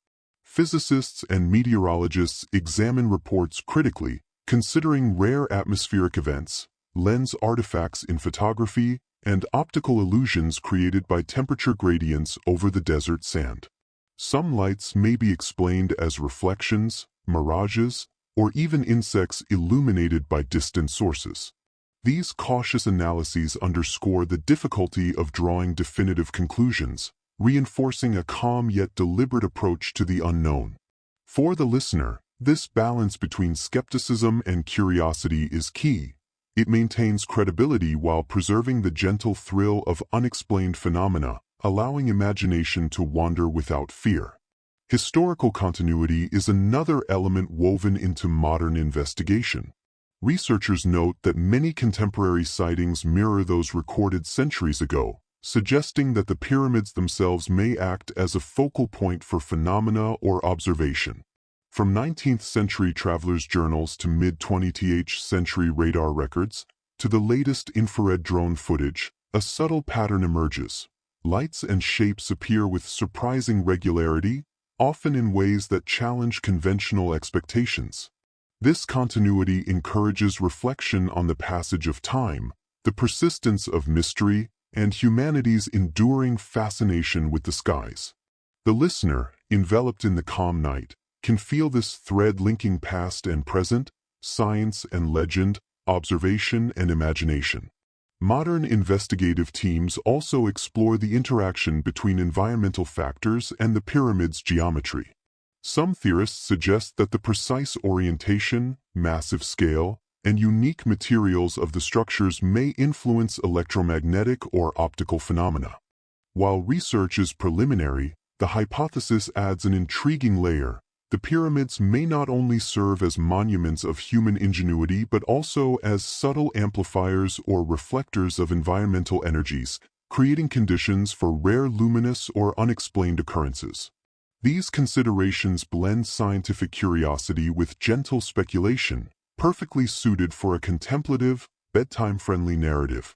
Physicists and meteorologists examine reports critically, considering rare atmospheric events, lens artifacts in photography, and optical illusions created by temperature gradients over the desert sand. Some lights may be explained as reflections, mirages, or even insects illuminated by distant sources. These cautious analyses underscore the difficulty of drawing definitive conclusions, reinforcing a calm yet deliberate approach to the unknown. For the listener, this balance between skepticism and curiosity is key. It maintains credibility while preserving the gentle thrill of unexplained phenomena, allowing imagination to wander without fear. Historical continuity is another element woven into modern investigation. Researchers note that many contemporary sightings mirror those recorded centuries ago, suggesting that the pyramids themselves may act as a focal point for phenomena or observation. From 19th-century travelers' journals to mid-20th century radar records, to the latest infrared drone footage, a subtle pattern emerges. Lights and shapes appear with surprising regularity, often in ways that challenge conventional expectations. This continuity encourages reflection on the passage of time, the persistence of mystery, and humanity's enduring fascination with the skies. The listener, enveloped in the calm night, can feel this thread linking past and present, science and legend, observation and imagination. Modern investigative teams also explore the interaction between environmental factors and the pyramid's geometry. Some theorists suggest that the precise orientation, massive scale, and unique materials of the structures may influence electromagnetic or optical phenomena. While research is preliminary, the hypothesis adds an intriguing layer. The pyramids may not only serve as monuments of human ingenuity but also as subtle amplifiers or reflectors of environmental energies, creating conditions for rare luminous or unexplained occurrences. These considerations blend scientific curiosity with gentle speculation, perfectly suited for a contemplative, bedtime-friendly narrative.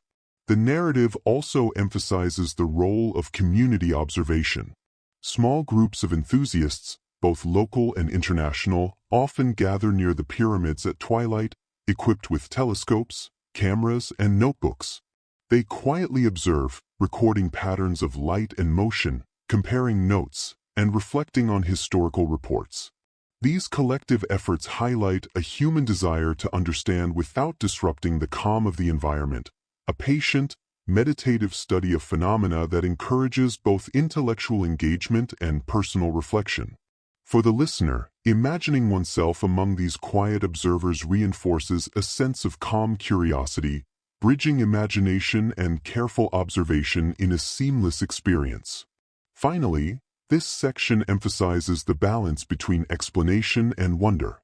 The narrative also emphasizes the role of community observation. Small groups of enthusiasts, both local and international, often gather near the pyramids at twilight, equipped with telescopes, cameras, and notebooks. They quietly observe, recording patterns of light and motion, comparing notes, and reflecting on historical reports. These collective efforts highlight a human desire to understand without disrupting the calm of the environment, a patient, meditative study of phenomena that encourages both intellectual engagement and personal reflection. For the listener, imagining oneself among these quiet observers reinforces a sense of calm curiosity, bridging imagination and careful observation in a seamless experience. Finally, this section emphasizes the balance between explanation and wonder.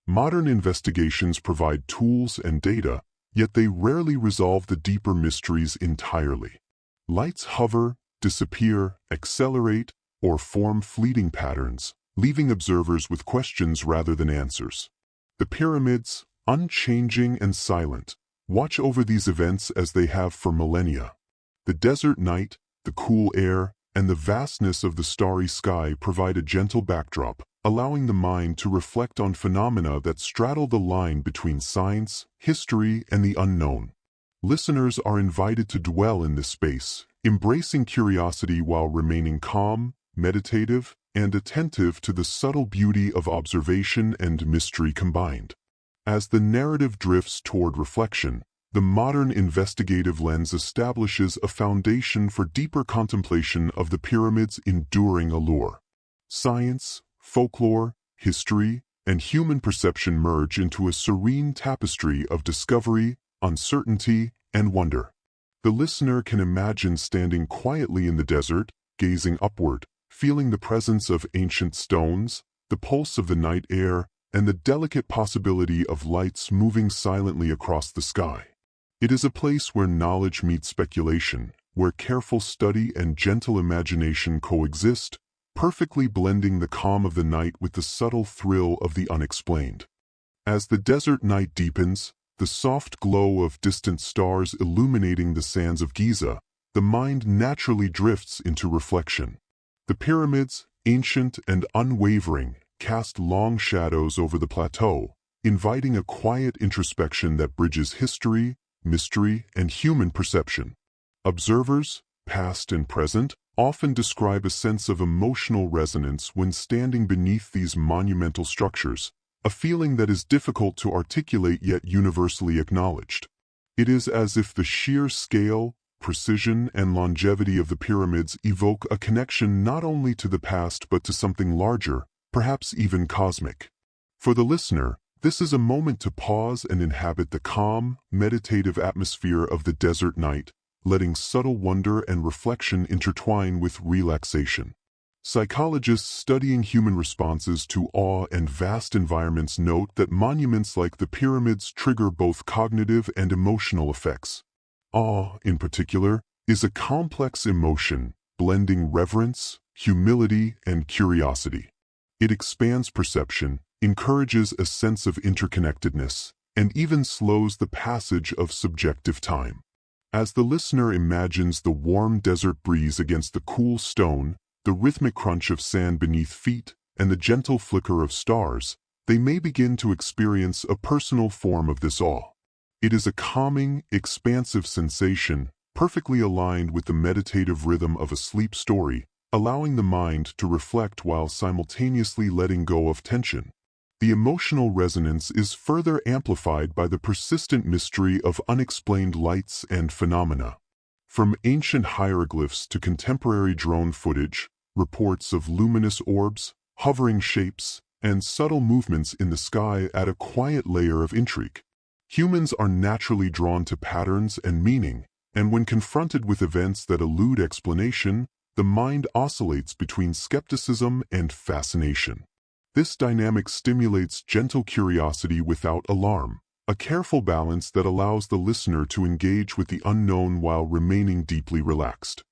Modern investigations provide tools and data, yet they rarely resolve the deeper mysteries entirely. Lights hover, disappear, accelerate, or form fleeting patterns, leaving observers with questions rather than answers. The pyramids, unchanging and silent, watch over these events as they have for millennia. The desert night, the cool air, and the vastness of the starry sky provide a gentle backdrop, allowing the mind to reflect on phenomena that straddle the line between science, history, and the unknown. Listeners are invited to dwell in this space, embracing curiosity while remaining calm, meditative, and attentive to the subtle beauty of observation and mystery combined. As the narrative drifts toward reflection, the modern investigative lens establishes a foundation for deeper contemplation of the pyramid's enduring allure. Science, folklore, history, and human perception merge into a serene tapestry of discovery, uncertainty, and wonder. The listener can imagine standing quietly in the desert, gazing upward, feeling the presence of ancient stones, the pulse of the night air, and the delicate possibility of lights moving silently across the sky. It is a place where knowledge meets speculation, where careful study and gentle imagination coexist, perfectly blending the calm of the night with the subtle thrill of the unexplained. As the desert night deepens, the soft glow of distant stars illuminating the sands of Giza, the mind naturally drifts into reflection. The pyramids, ancient and unwavering, cast long shadows over the plateau, inviting a quiet introspection that bridges history, mystery, and human perception. Observers, past and present, often describe a sense of emotional resonance when standing beneath these monumental structures, a feeling that is difficult to articulate yet universally acknowledged. It is as if the sheer scale, precision, and longevity of the pyramids evoke a connection not only to the past but to something larger, perhaps even cosmic. For the listener, this is a moment to pause and inhabit the calm, meditative atmosphere of the desert night, letting subtle wonder and reflection intertwine with relaxation. Psychologists studying human responses to awe and vast environments note that monuments like the pyramids trigger both cognitive and emotional effects. Awe, in particular, is a complex emotion, blending reverence, humility, and curiosity. It expands perception, encourages a sense of interconnectedness, and even slows the passage of subjective time. As the listener imagines the warm desert breeze against the cool stone, the rhythmic crunch of sand beneath feet, and the gentle flicker of stars, they may begin to experience a personal form of this awe. It is a calming, expansive sensation, perfectly aligned with the meditative rhythm of a sleep story, allowing the mind to reflect while simultaneously letting go of tension. The emotional resonance is further amplified by the persistent mystery of unexplained lights and phenomena. From ancient hieroglyphs to contemporary drone footage, reports of luminous orbs, hovering shapes, and subtle movements in the sky add a quiet layer of intrigue. Humans are naturally drawn to patterns and meaning, And when confronted with events that elude explanation, the mind oscillates between skepticism and fascination. This dynamic stimulates gentle curiosity without alarm, a careful balance that allows the listener to engage with the unknown while remaining deeply relaxed.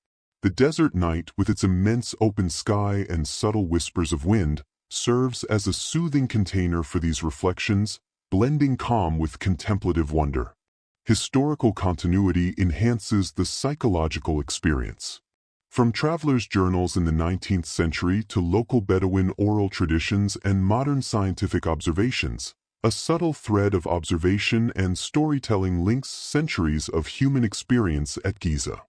The desert night, with its immense open sky and subtle whispers of wind, serves as a soothing container for these reflections, blending calm with contemplative wonder. Historical continuity enhances the psychological experience. From travelers' journals in the 19th century to local Bedouin oral traditions and modern scientific observations, a subtle thread of observation and storytelling links centuries of human experience at Giza.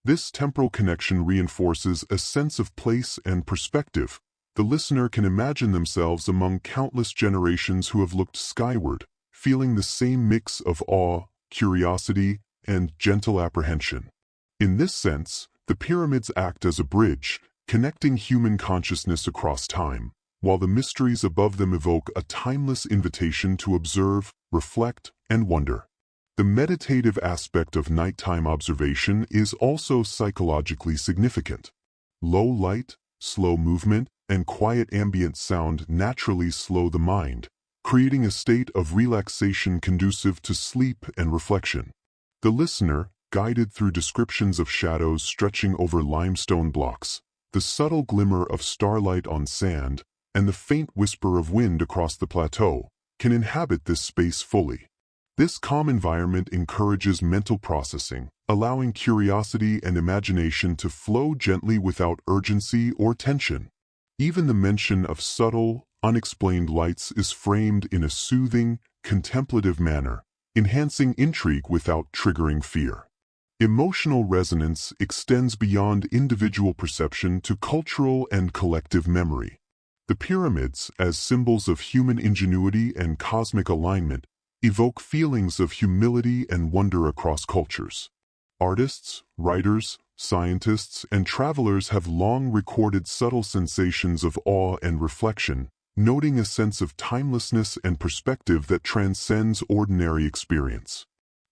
This temporal connection reinforces a sense of place and perspective. The listener can imagine themselves among countless generations who have looked skyward, feeling the same mix of awe, curiosity, and gentle apprehension. In this sense, the pyramids act as a bridge, connecting human consciousness across time, while the mysteries above them evoke a timeless invitation to observe, reflect, and wonder. The meditative aspect of nighttime observation is also psychologically significant. Low light, slow movement, and quiet ambient sound naturally slow the mind, creating a state of relaxation conducive to sleep and reflection. The listener, guided through descriptions of shadows stretching over limestone blocks, the subtle glimmer of starlight on sand, and the faint whisper of wind across the plateau, can inhabit this space fully. This calm environment encourages mental processing, allowing curiosity and imagination to flow gently without urgency or tension. Even the mention of subtle, unexplained lights is framed in a soothing, contemplative manner, enhancing intrigue without triggering fear. Emotional resonance extends beyond individual perception to cultural and collective memory. The pyramids, as symbols of human ingenuity and cosmic alignment, evoke feelings of humility and wonder across cultures. Artists, writers, scientists, and travelers have long recorded subtle sensations of awe and reflection, noting a sense of timelessness and perspective that transcends ordinary experience.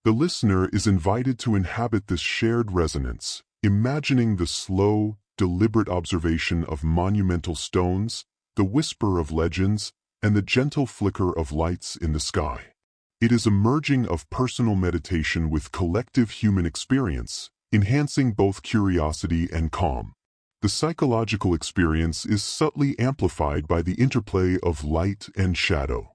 The listener is invited to inhabit this shared resonance, imagining the slow, deliberate observation of monumental stones, the whisper of legends, and the gentle flicker of lights in the sky. It is a merging of personal meditation with collective human experience, enhancing both curiosity and calm. The psychological experience is subtly amplified by the interplay of light and shadow.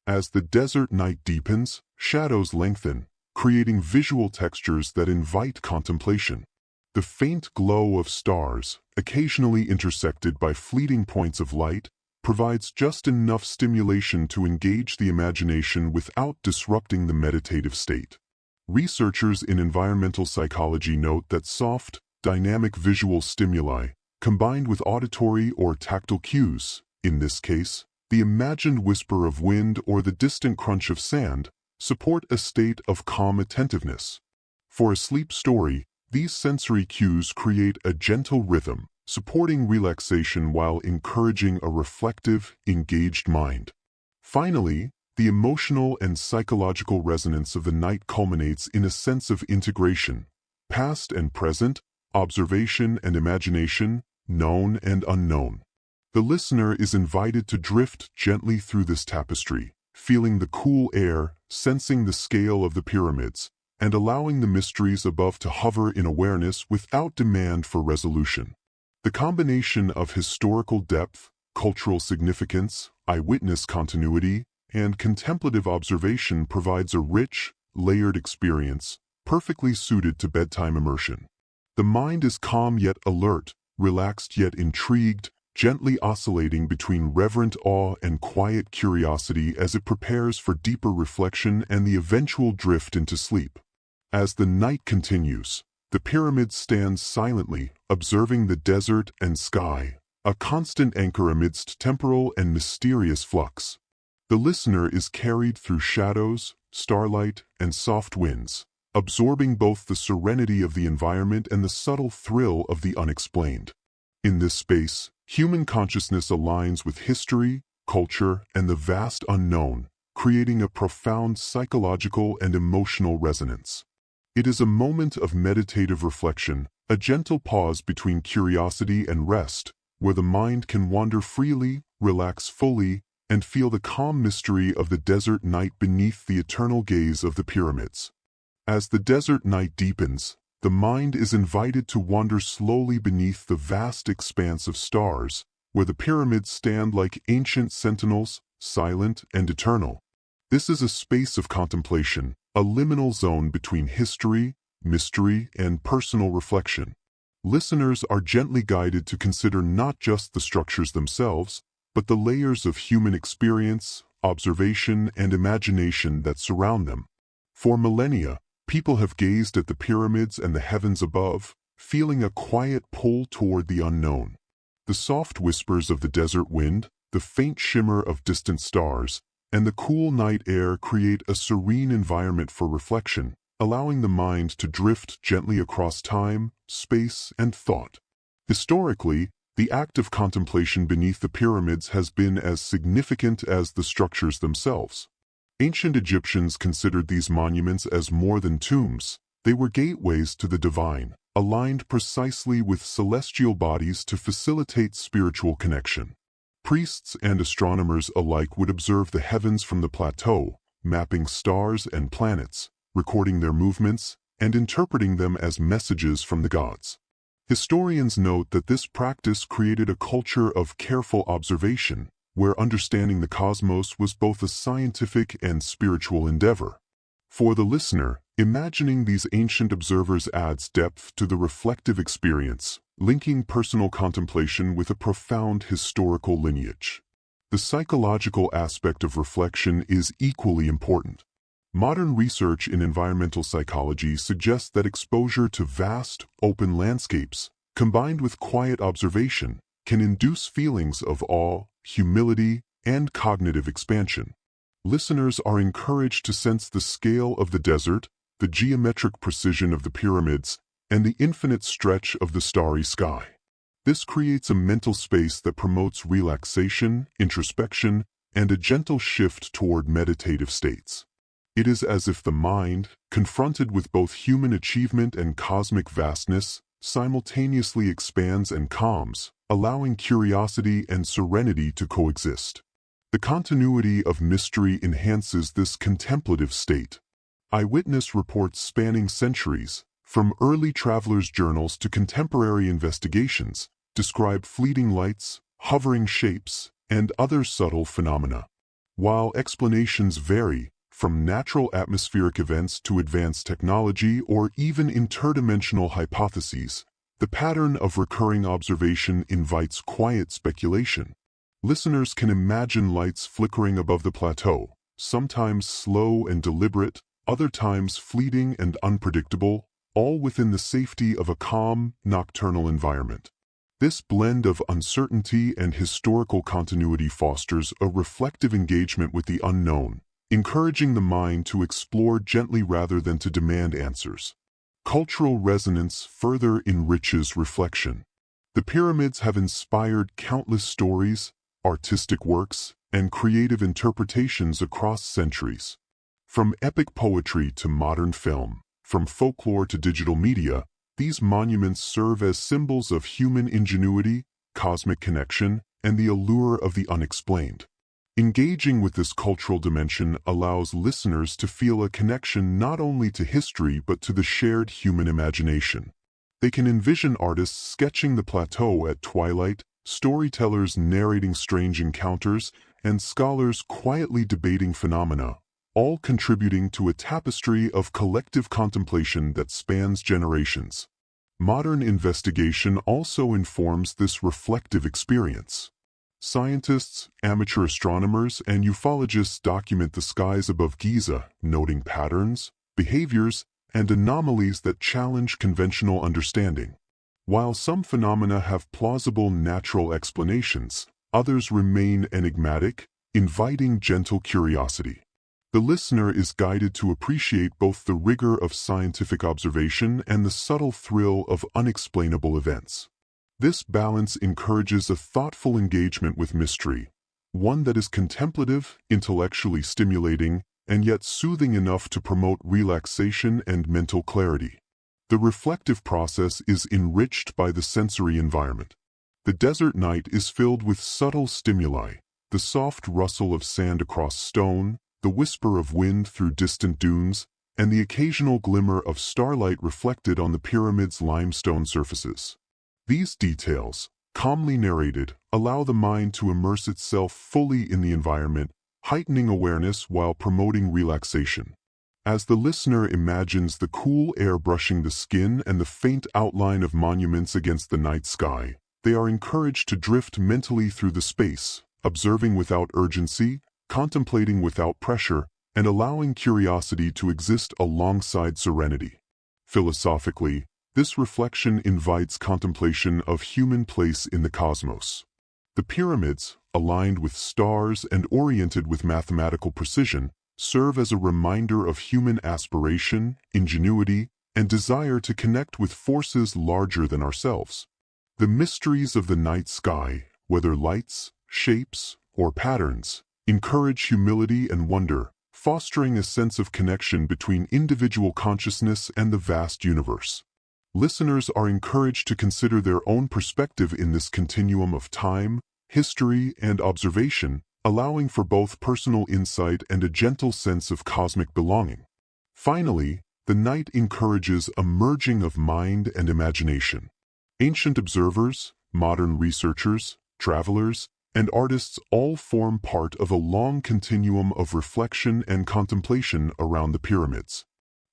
As the desert night deepens, shadows lengthen, creating visual textures that invite contemplation. The faint glow of stars, occasionally intersected by fleeting points of light, provides just enough stimulation to engage the imagination without disrupting the meditative state. Researchers in environmental psychology note that soft, dynamic visual stimuli, combined with auditory or tactile cues, in this case, the imagined whisper of wind or the distant crunch of sand, support a state of calm attentiveness. For a sleep story, these sensory cues create a gentle rhythm, supporting relaxation while encouraging a reflective, engaged mind. Finally, the emotional and psychological resonance of the night culminates in a sense of integration, past and present, observation and imagination, known and unknown. The listener is invited to drift gently through this tapestry, feeling the cool air, sensing the scale of the pyramids, and allowing the mysteries above to hover in awareness without demand for resolution. The combination of historical depth, cultural significance, eyewitness continuity, and contemplative observation provides a rich, layered experience, perfectly suited to bedtime immersion. The mind is calm yet alert, relaxed yet intrigued, gently oscillating between reverent awe and quiet curiosity as it prepares for deeper reflection and the eventual drift into sleep. As the night continues, the pyramid stands silently, observing the desert and sky, a constant anchor amidst temporal and mysterious flux. The listener is carried through shadows, starlight, and soft winds, absorbing both the serenity of the environment and the subtle thrill of the unexplained. In this space, human consciousness aligns with history, culture, and the vast unknown, creating a profound psychological and emotional resonance. It is a moment of meditative reflection, a gentle pause between curiosity and rest, where the mind can wander freely, relax fully, and feel the calm mystery of the desert night beneath the eternal gaze of the pyramids. As the desert night deepens, the mind is invited to wander slowly beneath the vast expanse of stars, where the pyramids stand like ancient sentinels, silent and eternal. This is a space of contemplation, a liminal zone between history, mystery, and personal reflection. Listeners are gently guided to consider not just the structures themselves, but the layers of human experience, observation, and imagination that surround them. For millennia, people have gazed at the pyramids and the heavens above, feeling a quiet pull toward the unknown. The soft whispers of the desert wind, the faint shimmer of distant stars, and the cool night air create a serene environment for reflection, allowing the mind to drift gently across time, space, and thought. Historically, the act of contemplation beneath the pyramids has been as significant as the structures themselves. Ancient Egyptians considered these monuments as more than tombs. They were gateways to the divine, aligned precisely with celestial bodies to facilitate spiritual connection. Priests and astronomers alike would observe the heavens from the plateau, mapping stars and planets, recording their movements, and interpreting them as messages from the gods. Historians note that this practice created a culture of careful observation, where understanding the cosmos was both a scientific and spiritual endeavor. For the listener, imagining these ancient observers adds depth to the reflective experience, linking personal contemplation with a profound historical lineage. The psychological aspect of reflection is equally important. Modern research in environmental psychology suggests that exposure to vast, open landscapes, combined with quiet observation, can induce feelings of awe, humility, and cognitive expansion. Listeners are encouraged to sense the scale of the desert, the geometric precision of the pyramids, and the infinite stretch of the starry sky. This creates a mental space that promotes relaxation, introspection, and a gentle shift toward meditative states. It is as if the mind, confronted with both human achievement and cosmic vastness, simultaneously expands and calms, allowing curiosity and serenity to coexist. The continuity of mystery enhances this contemplative state. Eyewitness reports spanning centuries, from early travelers' journals to contemporary investigations, describe fleeting lights, hovering shapes, and other subtle phenomena. While explanations vary, from natural atmospheric events to advanced technology or even interdimensional hypotheses, the pattern of recurring observation invites quiet speculation. Listeners can imagine lights flickering above the plateau, sometimes slow and deliberate, other times fleeting and unpredictable, all within the safety of a calm, nocturnal environment. This blend of uncertainty and historical continuity fosters a reflective engagement with the unknown, encouraging the mind to explore gently rather than to demand answers. Cultural resonance further enriches reflection. The pyramids have inspired countless stories, artistic works, and creative interpretations across centuries. From epic poetry to modern film, from folklore to digital media, these monuments serve as symbols of human ingenuity, cosmic connection, and the allure of the unexplained. Engaging with this cultural dimension allows listeners to feel a connection not only to history but to the shared human imagination. They can envision artists sketching the plateau at twilight, storytellers narrating strange encounters, and scholars quietly debating phenomena, all contributing to a tapestry of collective contemplation that spans generations. Modern investigation also informs this reflective experience. Scientists, amateur astronomers, and ufologists document the skies above Giza, noting patterns, behaviors, and anomalies that challenge conventional understanding. While some phenomena have plausible natural explanations, others remain enigmatic, inviting gentle curiosity. The listener is guided to appreciate both the rigor of scientific observation and the subtle thrill of unexplainable events. This balance encourages a thoughtful engagement with mystery, one that is contemplative, intellectually stimulating, and yet soothing enough to promote relaxation and mental clarity. The reflective process is enriched by the sensory environment. The desert night is filled with subtle stimuli, the soft rustle of sand across stone, the whisper of wind through distant dunes, and the occasional glimmer of starlight reflected on the pyramid's limestone surfaces. These details, calmly narrated, allow the mind to immerse itself fully in the environment, heightening awareness while promoting relaxation. As the listener imagines the cool air brushing the skin and the faint outline of monuments against the night sky, they are encouraged to drift mentally through the space, observing without urgency, contemplating without pressure, and allowing curiosity to exist alongside serenity. Philosophically, this reflection invites contemplation of human place in the cosmos. The pyramids, aligned with stars and oriented with mathematical precision, serve as a reminder of human aspiration, ingenuity, and desire to connect with forces larger than ourselves. The mysteries of the night sky, whether lights, shapes, or patterns, encourage humility and wonder, fostering a sense of connection between individual consciousness and the vast universe. Listeners are encouraged to consider their own perspective in this continuum of time, history, and observation, allowing for both personal insight and a gentle sense of cosmic belonging. Finally, the night encourages a merging of mind and imagination. Ancient observers, modern researchers, travelers, and artists all form part of a long continuum of reflection and contemplation around the pyramids.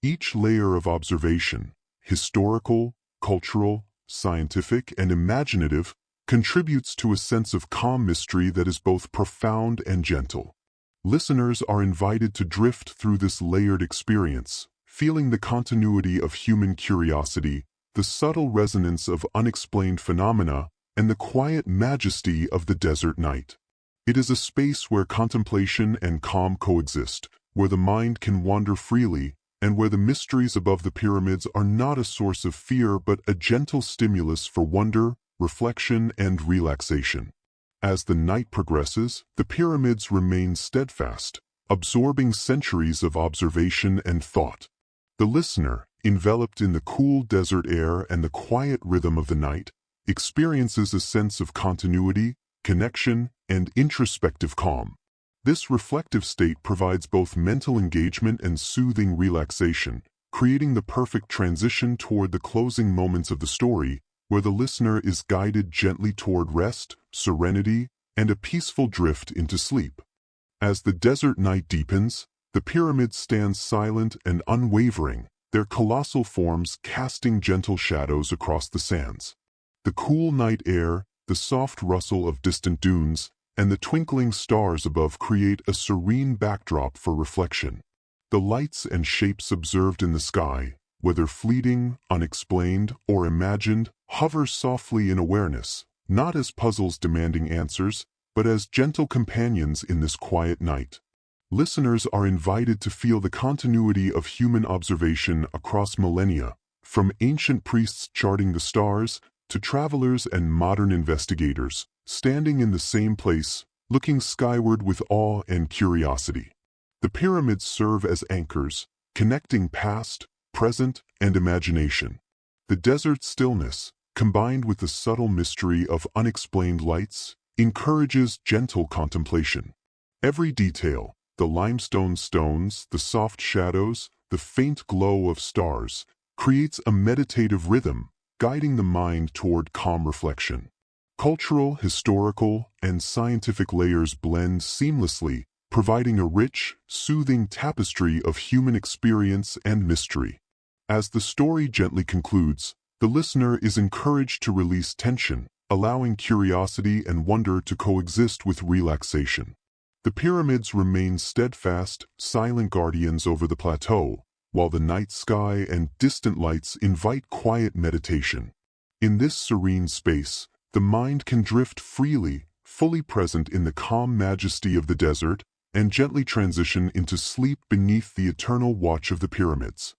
Each layer of observation, historical, cultural, scientific, and imaginative, contributes to a sense of calm mystery that is both profound and gentle. Listeners are invited to drift through this layered experience, feeling the continuity of human curiosity, the subtle resonance of unexplained phenomena, and the quiet majesty of the desert night. It is a space where contemplation and calm coexist, where the mind can wander freely, and where the mysteries above the pyramids are not a source of fear but a gentle stimulus for wonder, reflection, and relaxation. As the night progresses, the pyramids remain steadfast, absorbing centuries of observation and thought. The listener, enveloped in the cool desert air and the quiet rhythm of the night, experiences a sense of continuity, connection, and introspective calm. This reflective state provides both mental engagement and soothing relaxation, creating the perfect transition toward the closing moments of the story, where the listener is guided gently toward rest, serenity, and a peaceful drift into sleep. As the desert night deepens, the pyramids stand silent and unwavering, their colossal forms casting gentle shadows across the sands. The cool night air, the soft rustle of distant dunes, and the twinkling stars above create a serene backdrop for reflection. The lights and shapes observed in the sky, whether fleeting, unexplained, or imagined, hover softly in awareness, not as puzzles demanding answers, but as gentle companions in this quiet night. Listeners are invited to feel the continuity of human observation across millennia, from ancient priests charting the stars, to travelers and modern investigators, standing in the same place, looking skyward with awe and curiosity. The pyramids serve as anchors, connecting past, present, and imagination. The desert stillness, combined with the subtle mystery of unexplained lights, encourages gentle contemplation. Every detail, the limestone stones, the soft shadows, the faint glow of stars, creates a meditative rhythm, guiding the mind toward calm reflection. Cultural, historical, and scientific layers blend seamlessly, providing a rich, soothing tapestry of human experience and mystery. As the story gently concludes, the listener is encouraged to release tension, allowing curiosity and wonder to coexist with relaxation. The pyramids remain steadfast, silent guardians over the plateau, while the night sky and distant lights invite quiet meditation. In this serene space, the mind can drift freely, fully present in the calm majesty of the desert, and gently transition into sleep beneath the eternal watch of the pyramids.